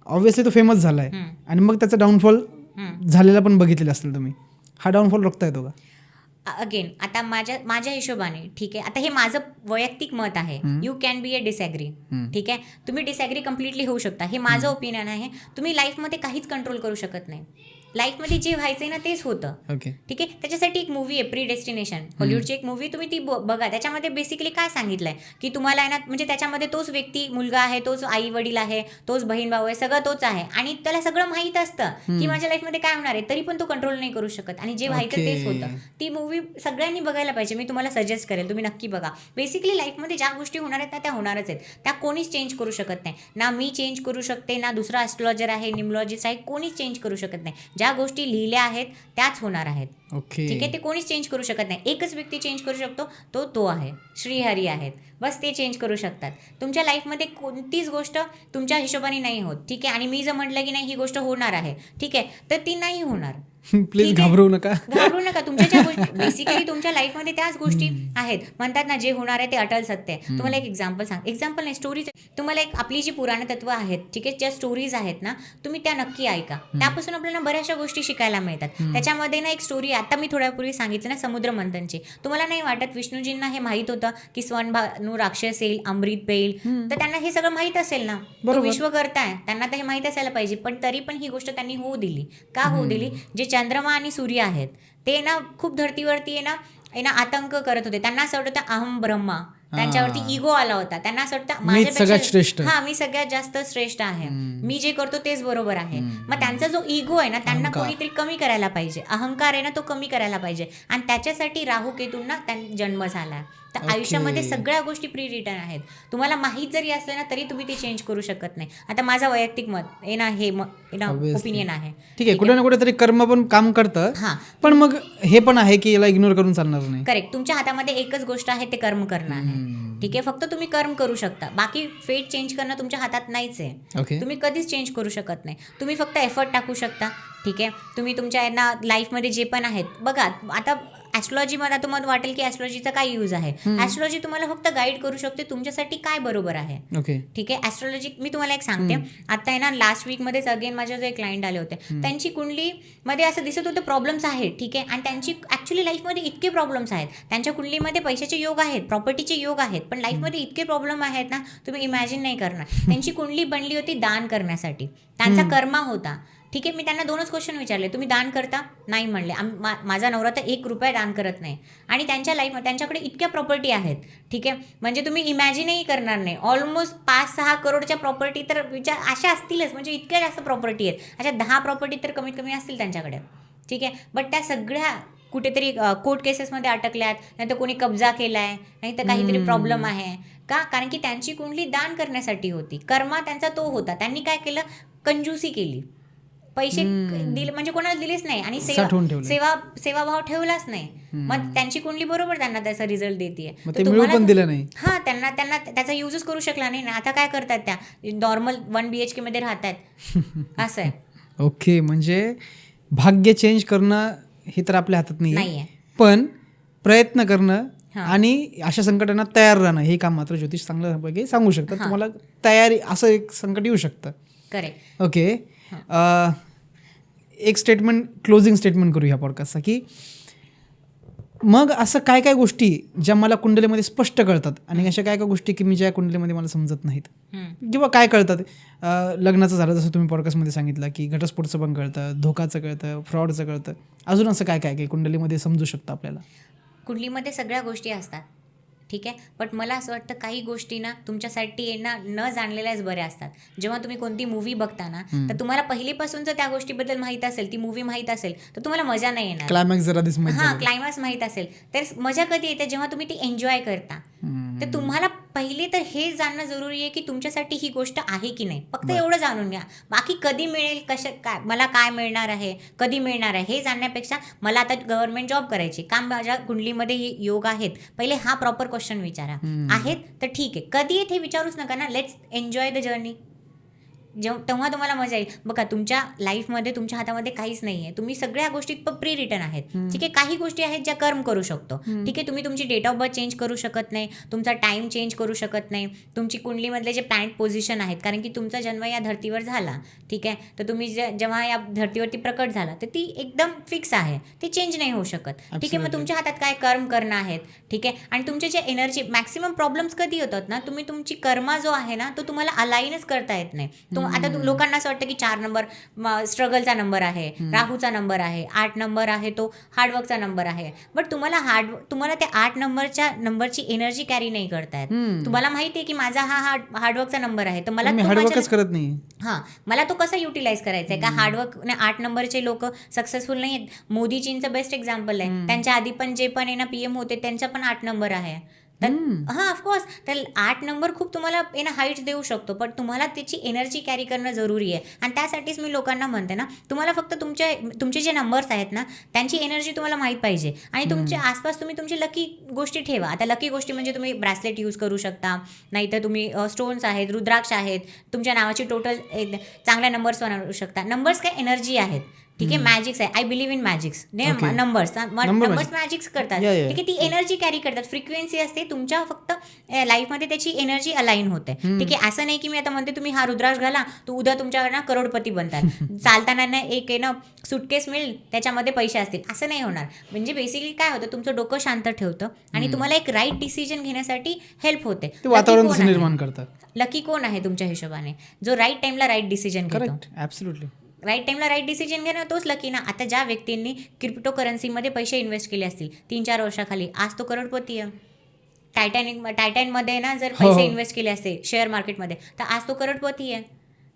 ऑब्व्हियसली तो फेमस झाला आहे, आणि मग त्याचा डाऊनफॉल झालेला पण बघितलेला असेल तुम्ही. हा डाऊनफॉल रोखता येतो का? अगेन आता माझ्या हिशोबाने ठीक आहे, आता हे माझं वैयक्तिक मत आहे, you can be a disagree, ठीक आहे, तुम्ही डिसॲग्री कम्प्लिटली होऊ शकता, हे माझं ओपिनियन आहे. तुम्ही लाईफमध्ये काहीच कंट्रोल करू शकत नाही. लाईफमध्ये जे व्हायचंय ना तेच होतं. ओके. ठीक आहे. त्याच्यासाठी एक मूवी आहे प्री डेस्टिनेशन, हॉलिवूडची एक मूवी, तुम्ही ती बघा. त्याच्यामध्ये बेसिकली काय सांगितलंय की तुम्हाला आहे ना, म्हणजे त्याच्यामध्ये तोच व्यक्ती मुलगा आहे, तोच आई वडील आहे, तोच बहीण भाऊ आहे, सगळं तोच आहे आणि त्याला सगळं माहीत असतं की माझ्या लाईफमध्ये काय होणार आहे, तरी पण तो कंट्रोल नाही करू शकत आणि जे व्हायचं तेच होतं. ती मूवी सगळ्यांनी बघायला पाहिजे. मी तुम्हाला सजेस्ट करेल, तुम्ही नक्की बघा. बेसिकली लाईफमध्ये ज्या गोष्टी होणार आहेत ना त्या होणारच आहेत. त्या कोणीच चेंज करू शकत नाही. ना मी चेंज करू शकते, ना दुसरा ॲस्ट्रॉलॉजर आहे, न्यूमरॉलॉजिस्ट आहे, कोणीच चेंज करू शकत नाही. ज्या गोष्टी लिहिल्या आहेत त्याच होणार आहेत. ओके. ठीक आहे. ते कोणीच चेंज करू शकत नाही. एकच व्यक्ती चेंज करू शकतो, तो आहे श्रीहरी आहेत. बस ते चेंज करू शकतात. तुमच्या लाईफमध्ये कोणतीच गोष्ट तुमच्या हिशोबाने नाही होत. ठीक आहे. आणि मी जर म्हटलं की नाही ही गोष्ट होणार आहे, ठीक आहे, तर ती नाही होणार. प्लीज घाबरू नका. घाबरू नका. तुमच्या ज्या गोष्टी बेसिकली तुमच्या लाईफमध्ये त्याच गोष्टी आहेत. म्हणतात ना जे होणार आहे ते अटल सत्य आहे. तुम्हाला एक एक्झाम्पल नाही, स्टोरीज. तुम्हाला एक आपली जी पुराण तत्व आहेत, ठीक आहे, ज्या स्टोरीज आहेत ना, तुम्ही त्या नक्की ऐका. त्यापासून आपल्याला बऱ्याचशा गोष्टी शिकायला मिळतात. त्याच्यामध्ये ना एक स्टोरी आता मी थोड्यापूर्वी सांगितलं ना, समुद्र मंथनची. तुम्हाला नाही वाटत विष्णूजींना हे माहीत होतं की स्वनभानू राक्षस येईल, अमृत पेईल, तर त्यांना हे सगळं माहीत असेल ना. तो विश्वकर्ता आहे, त्यांना तर हे माहीत असायला पाहिजे. पण तरी पण ही गोष्ट त्यांनी होऊ दिली. का होऊ दिली? जे चंद्रमा आणि सूर्य आहेत ते ना खूप धरतीवरती आहे ना आतंक करत होते. त्यांना असं वाटतं अहम ब्रह्मा, त्यांच्यावरती इगो आला होता. त्यांना असं वाटतं माझ्यापेक्षा मी सगळ्यात जास्त श्रेष्ठ आहे, मी जे करतो तेच बरोबर आहे. मग त्यांचा जो इगो आहे ना, त्यांना कोणीतरी कमी करायला पाहिजे. अहंकार आहे ना, तो कमी करायला पाहिजे. आणि त्याच्यासाठी राहू केतूंना जन्म झाला. तर आयुष्यामध्ये सगळ्या गोष्टी प्री रिटन आहेत. तुम्हाला माहीत जरी असलं ना तरी तुम्ही ते चेंज करू शकत नाही. आता माझा वैयक्तिक मत आहे ना, हे ओपिनियन आहे. ठीक आहे. कुठे ना कुठे तरी कर्म पण काम करतं. पण मग हे पण आहे की याला इग्नोर करून चालणार नाही. करेक्ट. तुमच्या हातामध्ये एकच गोष्ट आहे, ते कर्म करणं आहे. ठीक आहे. फक्त तुम्ही कर्म करू शकता. बाकी फेट चेंज करणं तुमच्या हातात नाहीच आहे. तुम्ही कधीच चेंज करू शकत नाही. तुम्ही फक्त एफर्ट टाकू शकता. ठीक आहे. तुम्ही तुमच्या यांना लाईफमध्ये जे पण आहेत बघा. आता ॲस्ट्रॉलॉजी मला तुम्हाला वाटेल की ॲस्ट्रॉलॉजीचा काय यूज आहे. ॲस्ट्रॉलॉजी तुम्हाला फक्त गाईड करू शकते तुमच्यासाठी काय बरोबर आहे. ठीक आहे. ॲस्ट्रॉलॉजी मी तुम्हाला एक सांगते. आता आहे ना लास्ट वीकमध्येच अगेन माझ्या जे क्लायंट आले होते, त्यांची कुंडलीमध्ये असं दिसत होतं प्रॉब्लेम्स आहेत. ठीक आहे. आणि त्यांची ॲक्च्युली लाईफमध्ये इतके प्रॉब्लेम्स आहेत. त्यांच्या कुंडलीमध्ये पैशाचे योग आहेत, प्रॉपर्टीचे योग आहेत, पण लाईफमध्ये इतके प्रॉब्लेम आहेत ना तुम्ही इमॅजिन नाही करणार. त्यांची कुंडली बनली होती दान करण्यासाठी. त्यांचा कर्मा होता. ठीक आहे. मी त्यांना 2च क्वेश्चन विचारले, तुम्ही दान करता? नाही म्हणले. माझा नवरा तर 1 रुपया दान करत नाही. आणि त्यांच्या लाईफमध्ये त्यांच्याकडे इतक्या प्रॉपर्टी आहेत. ठीक आहे. म्हणजे तुम्ही इमॅजिनही करणार नाही. ऑलमोस्ट 5-6 करोडच्या प्रॉपर्टी तर विचार अशा असतीलच. म्हणजे इतक्या जास्त प्रॉपर्टी आहेत. अशा 10 प्रॉपर्टी तर कमीत कमी असतील त्यांच्याकडे. ठीक आहे. बट त्या सगळ्या कुठेतरी कोर्ट केसेसमध्ये अटकल्यात, नाही तर कोणी कब्जा केला आहे, नाही तर काहीतरी प्रॉब्लेम आहे. का? कारण की त्यांची कुंडली दान करण्यासाठी होती. कर्मा त्यांचा तो होता. त्यांनी काय केलं? कंजूसी केली. पैसे दिले म्हणजे कोणाला दिलेच नाही आणि सेवाभाव ठेवलाच नाही. मग त्यांची कुंडली बरोबर त्यांना त्याचा रिझल्ट देते. त्यांना त्याचा युजच करू शकला नाही ना. आता काय करतात? त्या नॉर्मल 1 BHK मध्ये राहतात. असं आहे. ओके. म्हणजे भाग्य चेंज करणं हे तर आपल्या हातात नाहीये, पण प्रयत्न करणं आणि अशा संकटांना तयार राहणं हे काम मात्र ज्योतिष चांगल्यापैकी सांगू शकतात. तुम्हाला तयारी असं एक संकट येऊ शकतं. करेक्ट. ओके. एक स्टेटमेंट, क्लोजिंग स्टेटमेंट करू ह्या पॉडकास्टचा, की मग असं काय काय गोष्टी ज्या मला कुंडलीमध्ये स्पष्ट कळतात आणि अशा काय काय गोष्टी की मी ज्या कुंडलीमध्ये मला समजत नाहीत किंवा काय कळतात. लग्नाचं झालं जसं तुम्ही पॉडकास्टमध्ये सांगितलं की घटस्फोटचं पण कळतं, धोकाचं कळतं, फ्रॉडचं कळतं. अजून असं काय काय कुंडलीमध्ये समजू शकतं आपल्याला? कुंडलीमध्ये सगळ्या गोष्टी असतात. ठीक आहे. बट मला असं वाटतं काही गोष्टी ना तुमच्यासाठी न जाणलेल्याच बऱ्या असतात. जेव्हा तुम्ही कोणती मूवी बघता ना तर तुम्हाला पहिलीपासून जर त्या गोष्टीबद्दल माहीत असेल, ती मूवी माहीत असेल, तर तुम्हाला मजा नाही येणार. क्लायमॅक्स माहीत असेल तर मजा कधी येते? जेव्हा तुम्ही ती एन्जॉय करता. तर तुम्हाला पहिले तर हे जाणणं जरुरी आहे की तुमच्यासाठी ही गोष्ट आहे की नाही. फक्त एवढं जाणून घ्या. बाकी कधी मिळेल, काय मला काय मिळणार आहे, कधी मिळणार आहे हे जाणण्यापेक्षा मला आता गव्हर्नमेंट जॉब करायची, काम माझ्या कुंडलीमध्ये हे योग आहेत, पहिले हा प्रॉपर क्वेश्चन विचारा. आहेत तर ठीक आहे. कधी येत हे विचारूच नका ना. Let's enjoy the journey. तेव्हा तुम्हाला मजा येईल. बघा, तुमच्या लाईफमध्ये तुमच्या हातामध्ये काहीच नाही आहे, तुम्ही सगळ्या गोष्टी प्री रिटर्न आहेत. ठीक आहे, काही गोष्टी आहेत ज्या कर्म करू शकतो. ठीक आहे, तुम्ही तुमची डेट ऑफ बर्थ चेंज करू शकत नाही, तुमचा टाईम चेंज करू शकत नाही, तुमची कुंडलीमधले जे प्लॅनेट पोझिशन आहेत, कारण की तुमचा जन्म या धर्तीवर झाला. ठीक आहे, तर तुम्ही जेव्हा या धर्तीवरती प्रकट झाला तर ती एकदम फिक्स आहे, ती चेंज नाही होऊ शकत. ठीक आहे, मग तुमच्या हातात काय कर्म करणं आहेत. ठीक आहे, आणि तुमचे जे एनर्जी मॅक्सिमम प्रॉब्लेम्स कधी होतात ना, तुम्ही तुमची कर्मा जो आहे ना तो तुम्हाला अलाइनच करता येत नाही. आता लोकांना असं वाटतं की 4 नंबर स्ट्रगलचा नंबर आहे, राहूचा नंबर आहे, 8 नंबर आहे तो हार्डवर्कचा नंबर आहे. बट तुम्हाला त्या 8 नंबरची एनर्जी कॅरी नाही करतायत. तुम्हाला माहिती आहे की माझा हा हार्डवर्कचा नंबर आहे, तर मला हार्डवर्कच करत नाही. मला तो कसा युटिलाइज करायचा आहे का. हार्डवर्क 8 नंबरचे लोक सक्सेसफुल नाही आहेत. मोदीजींचं बेस्ट एक्झाम्पल आहे. त्यांच्या आधी पण जे पण PM होते त्यांचा पण 8 नंबर आहे. तर ऑफकोर्स तर 8 नंबर खूप तुम्हाला हाईट्स देऊ शकतो, पण तुम्हाला त्याची एनर्जी कॅरी करणं जरुरी आहे. आणि त्यासाठीच मी लोकांना म्हणते ना, तुम्हाला फक्त तुमचे जे नंबर्स आहेत ना त्यांची एनर्जी तुम्हाला माहीत पाहिजे. आणि तुमच्या आसपास तुम्ही तुमची लकी गोष्टी ठेवा. आता लकी गोष्टी म्हणजे तुम्ही ब्रेसलेट यूज करू शकता, नाहीतर तुम्ही स्टोन्स आहेत, रुद्राक्ष आहेत, तुमच्या नावाची टोटल चांगल्या नंबर्स बनवू शकता. नंबर्स काय एनर्जी आहेत. ठीक आहे, मॅजिक्स आहे. I believe in magics. Numbers magics करतात. ठीक आहे, ती एनर्जी कॅरी करतात, फ्रिक्वेन्सी असते तुमच्या, फक्त लाईफमध्ये त्याची एनर्जी अलाइन होते. ठीक आहे, असं नाही की मी आता म्हणते तुम्ही हा रुद्राक्ष घाला तो उद्या तुमच्याकडनं करोडपती बनतात. चालताना एक सुटकेस मिळेल त्याच्यामध्ये पैसे असतील, असं नाही होणार. म्हणजे बेसिकली काय होतं, तुमचं डोकं शांत ठेवतं आणि तुम्हाला एक राईट डिसिजन घेण्यासाठी हेल्प होते. वातावरण निर्माण करतात. लकी कोण आहे तुमच्या हिशोबाने, जो राईट टाइमला राईट डिसिजन घेतो. ॲब्सोल्युटली राईट टाइमला राईट डिसिजन घेणं तोच लकी ना. आता ज्या व्यक्तींनी क्रिप्टो करन्सीमध्ये पैसे इन्व्हेस्ट केले असतील 3-4 वर्षाखाली, आज तो करोडपती आहे. टायटॅनमध्ये ना जर पैसे इन्व्हेस्ट केले असते शेअर मार्केटमध्ये, तर आज तो करोडपती आहे.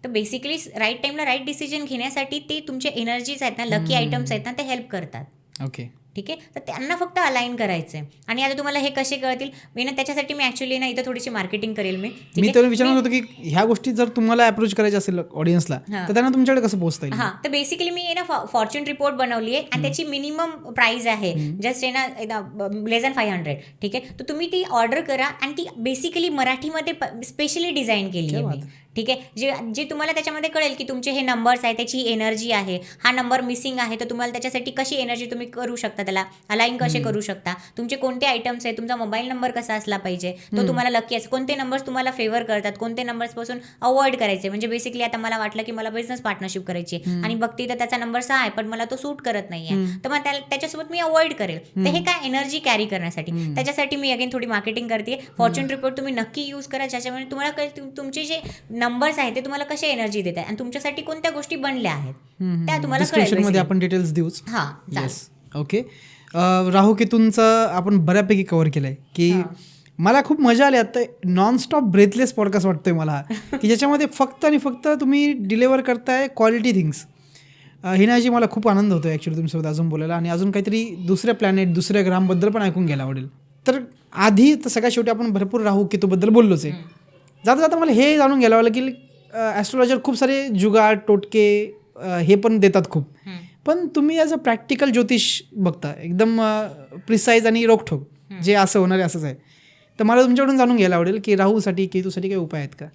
तर बेसिकली राईट टाइमला राईट डिसिजन घेण्यासाठी ते तुमचे एनर्जीज आहेत ना, लकी आयटम्स आहेत ना, ते हेल्प करतात. ओके, ठीक आहे, तर त्यांना फक्त अलाइन करायचं आहे. आणि आता तुम्हाला हे कसे कळतील मी ना, त्याच्यासाठी मी ॲक्च्युली ना इथं थोडीशी मार्केटिंग करेल. मी तर विचारत होतो की ह्या गोष्टी जर तुम्हाला अप्रोच करायच्या असेल ऑडियन्सला, तर त्यांना तुमच्याकडे कसं पोहोचता येईल? तर बेसिकली मी ना फॉर्च्यून रिपोर्ट बनवली आहे आणि त्याची मिनिमम प्राइस आहे जस्ट लेस दॅन 500. ठीक आहे, तर तुम्ही ती ऑर्डर करा आणि ती बेसिकली मराठीमध्ये स्पेशली डिझाईन केली आहे मी. ठीक आहे, जे तुम्हाला त्याच्यामध्ये कळेल की तुमचे हे नंबर्स आहे, त्याची एनर्जी आहे, हा नंबर मिसिंग आहे तर तुम्हाला त्याच्यासाठी कशी एनर्जी तुम्ही करू शकता, त्याला अलाइन कसे करू शकता, तुमचे कोणते आयटम्स आहे, तुमचा मोबाईल नंबर कसा असला पाहिजे तो तुम्हाला लकी आहे, कोणते नंबर्स तुम्हाला फेवर करतात, कोणते नंबर्सपासून अवॉइड करायचे. म्हणजे बेसिकली आता मला वाटलं की मला बिझनेस पार्टनरशिप करायची आणि बघते तर त्याचा नंबर 6 आहे पण मला तो सूट करत नाही आहे, तर मग त्याच्यासोबत मी अवॉइड करेल. तर हे काय एनर्जी कॅरी करण्यासाठी, त्याच्यासाठी मी अगेन थोडी मार्केटिंग करते. फॉर्च्यून रिपोर्ट तुम्ही नक्की यूज करा, ज्याच्यामुळे तुम्हाला कळेल तुमचे जे नंबर्स आहेत ते तुम्हाला कसे एनर्जी देत आहे आणि तुमच्यासाठी कोणत्या गोष्टी बनल्या आहेत त्या तुम्हाला कळेल. आपण डिटेल्स देऊच. हां, ओके. राहू केतूंचं आपण बऱ्यापैकी कव्हर केलंय की मला खूप मजा आली. आता नॉनस्टॉप ब्रेथलेस पॉडकास्ट वाटतोय मला की ज्याच्यामध्ये फक्त आणि फक्त तुम्ही डिलिव्हर करताय क्वालिटी थिंग्स. हिनाजी मला खूप आनंद होतो ॲक्च्युली तुमच्यासोबत अजून बोलायला आणि अजून काहीतरी दुसऱ्या प्लॅनेट दुसऱ्या ग्रहांबद्दल पण ऐकून घ्यायला आवडेल. तर आधी तर सगळ्यात शेवटी आपण भरपूर राहू केतूबद्दल बोललोच आहे. जाता जाता मला हे जाणून घ्यायला आवडलं की ॲस्ट्रॉलॉजर खूप सारे जुगाड टोटके हे पण देतात खूप, पण तुम्ही ॲज अ प्रॅक्टिकल ज्योतिष बघता एकदम प्रिसाईज आणि रोखठोक जे असं होणार आहे असंच आहे. तर मला तुमच्याकडून जाणून घ्यायला आवडेल की राहूसाठी केतूसाठी काही उपाय आहेत का?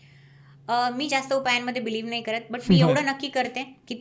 मी जास्त उपायांमध्ये बिलीव्ह नाही करत, बट मी एवढं नक्की करते की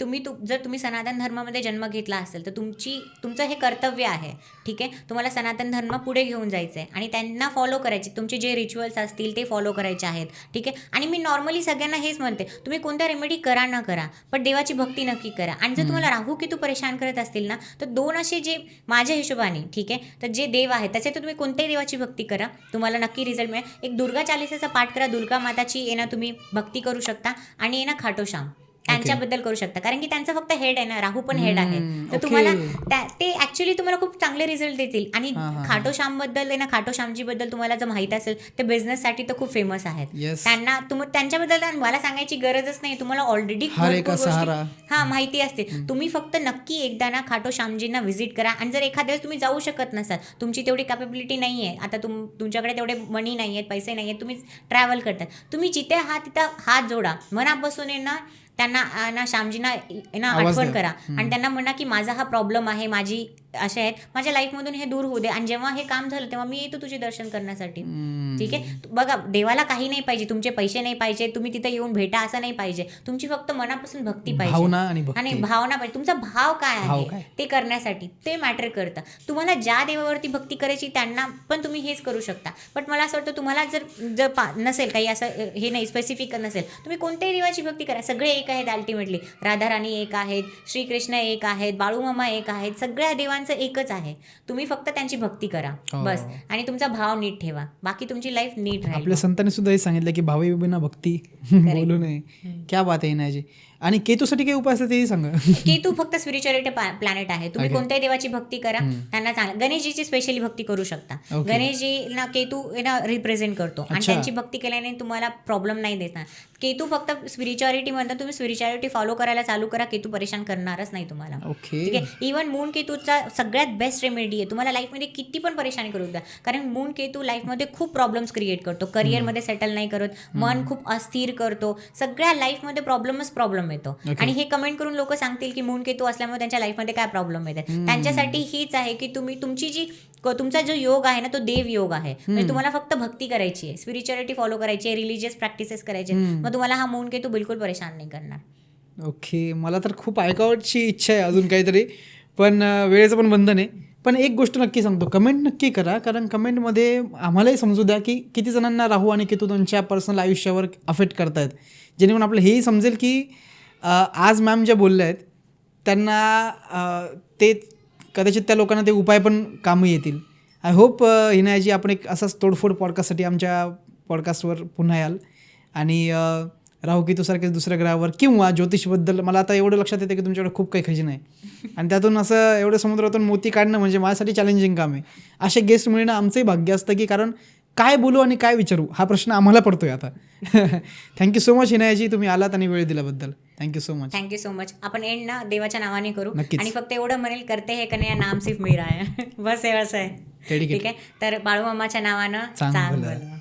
जर तुम्ही सनातन धर्मामध्ये जन्म घेतला असेल तर तुमचं हे कर्तव्य आहे. ठीक आहे, तुम्हाला सनातन धर्म पुढे घेऊन जायचं आहे आणि त्यांना फॉलो करायचे, तुमचे जे रिच्युअल्स असतील ते फॉलो करायचे आहेत. ठीक आहे, आणि मी नॉर्मली सगळ्यांना हेच म्हणते, तुम्ही कोणत्या रेमेडी करा न करा पण देवाची भक्ती नक्की करा. आणि जर तुम्हाला राहू केतू परेशान करत असतील ना, तर 2 असे जे माझ्या हिशोबाने, ठीक आहे, तर जे देव आहेत त्याचे तर तुम्ही कोणत्याही देवाची भक्ती करा, तुम्हाला नक्की रिझल्ट मिळेल. एक दुर्गा चालीसाचा पाठ करा, दुर्गा माताची तुम्ही भक्ती करू शकता आणि खाटोश्याम त्यांच्याबद्दल करू शकता, कारण की त्यांचा फक्त हेड आहे ना, राहू पण हेड आहे, तर तुम्हाला ते ऍक्च्युली तुम्हाला खूप चांगले रिझल्ट देतील. आणि खाटोश्यामबद्दल खाटोश्यामजी बद्दल तुम्हाला जर माहित असेल तर बिझनेससाठी तर खूप फेमस आहेत. त्यांच्याबद्दल मला सांगायची गरजच नाही, तुम्हाला ऑलरेडी माहिती असते. तुम्ही फक्त नक्की एकदा ना खाटोश्यामजींना व्हिजिट करा. आणि जर एखाद्या वेळेस तुम्ही जाऊ शकत नसाल, तुमची तेवढी कॅपेबिलिटी नाही आहे, आता तुमच्याकडे तेवढे मनी नाही आहेत, पैसे नाही आहेत, तुम्ही ट्रॅव्हल करतात, तुम्ही जिथे तिथं हात जोडा, मनापासून त्यांना श्यामजींना आठवण करा आणि त्यांना म्हणा की माझा हा प्रॉब्लेम आहे, माझी असे आहेत, माझ्या लाईफमधून हे दूर होऊ दे, आणि जेव्हा हे काम झालं तेव्हा मी येतो तुझे दर्शन करण्यासाठी. ठीक आहे. बघा, देवाला काही नाही पाहिजे, तुमचे पैसे नाही पाहिजे, तुम्ही तिथे येऊन भेटा असं नाही पाहिजे, तुमची फक्त मनापासून भक्ती पाहिजे, भावना आणि भक्ती. आणि भावना पाहिजे. तुमचा भाव काय भाव आहे काय? ते करण्यासाठी ते मॅटर करतं. तुम्हाला ज्या देवावरती भक्ती करायची त्यांना पण तुम्ही हेच करू शकता. बट मला असं वाटतं तुम्हाला जर नसेल काही असं हे नाही स्पेसिफिक नसेल, तुम्ही कोणत्याही देवाची भक्ती करा, सगळे एक आहेत अल्टिमेटली. राधाराणी एक आहेत, श्रीकृष्ण एक आहेत, बाळूमामा एक आहेत, सगळ्या देवांचं एकच आहे. तुम्ही फक्त त्यांची भक्ती करा बस, आणि तुमचा भाव नीट ठेवा, बाकी तुमची लाईफ नीट राहील. आपल्या संतांनी सुद्धा हे सांगितलं की भावे बिना भक्ती बोलू नये. क्या बात आहे इनायजी. आणि केतूसाठी काही उपाय असले तेही सांगा. केतू फक्त स्पिरिच्युअलिटी प्लॅनेट आहे. तुम्ही Okay. कोणत्याही देवाची भक्ती करा, त्यांना चांगलं. गणेशजीची स्पेशली भक्ती करू शकता. Okay. गणेशजीला केतू रिप्रेझेंट करतो, आणि अच्छा. त्यांची भक्ती केल्याने तुम्हाला प्रॉब्लेम नाही देणार. केतू फक्त स्पिरिच्युअलिटी म्हणतात, तुम्ही स्पिरिच्युअलिटी फॉलो करायला चालू करा, केतू परेशान करणारच नाही तुम्हाला. ओके. ठीक आहे. इव्हन मून केतूचा सगळ्यात बेस्ट रेमेडी आहे. तुम्हाला लाईफमध्ये किती पण परेशानी करू द्या, कारण मून केतू लाईफमध्ये खूप प्रॉब्लेम्स क्रिएट करतो. करिअरमध्ये सेटल नाही करत, मन खूप अस्थिर करतो, सगळ्या लाईफमध्ये प्रॉब्लेम येतो. आणि हे कमेंट करून लोक सांगतील की मून केतू असल्यामुळे त्यांच्या लाईफमध्ये काय प्रॉब्लेम येते. त्यांच्यासाठी हीच आहे की तुमचा जो योग आहे ना, तो देव योग आहे. म्हणजे तुम्हाला फक्त भक्ती करायची आहे, स्पिरिच्युअलिटी फॉलो करायची आहे, रिलिजियस प्रॅक्टिसेस करायचे, मग तुम्हाला हा मून केतू बिलकुल परेशान नाही करणार. ओके. मला तर खूप ऐकावची इच्छा आहे अजून काहीतरी, पण वेळेचं पण बंधन आहे. पण एक गोष्ट नक्की सांगतो, कमेंट नक्की करा, कारण कमेंटमध्ये आम्हालाही समजू द्या की किती जणांना राहू आणि केतू त्यांच्या पर्सनल आयुष्यावर अफेक्ट करतायत, जेणेकरून आपलं हेही समजेल की आज मॅम ज्या बोलल्या आहेत त्यांना ते कदाचित त्या लोकांना ते उपाय पण कामं येतील. आय होप हिनायाजी आपण एक असाच तोडफोड पॉडकास्टसाठी आमच्या पॉडकास्टवर पुन्हा याल, आणि राहू केतूसारख्या दुसऱ्या ग्रहावर किंवा ज्योतिषबद्दल मला आता एवढं लक्षात येतं की तुमच्याकडे खूप काही खजिना आहे, आणि त्यातून असं एवढं समुद्रातून मोती काढणं म्हणजे माझ्यासाठी चॅलेंजिंग काम आहे. असे गेस्ट मिळणं आमचंही भाग्य असतं, की कारण काय बोलू आणि काय विचारू हा प्रश्न आम्हाला पडतोय आता. थँक्यू सो मच हिनायाजी, तुम्ही आलात आणि वेळ दिल्याबद्दल. Thank you so much. Thank you so much. आपण एंड ना देवाच्या नावाने करू, नक्कीच. आणि फक्त एवढं म्हणेल, करते हे कन्हैया नाम सिर्फ मेरा आहे. बस एवढंच आहे. Dedicate. ठीक आहे. तर बाळूमामाच्या नावानं चांगलं. चांगलं.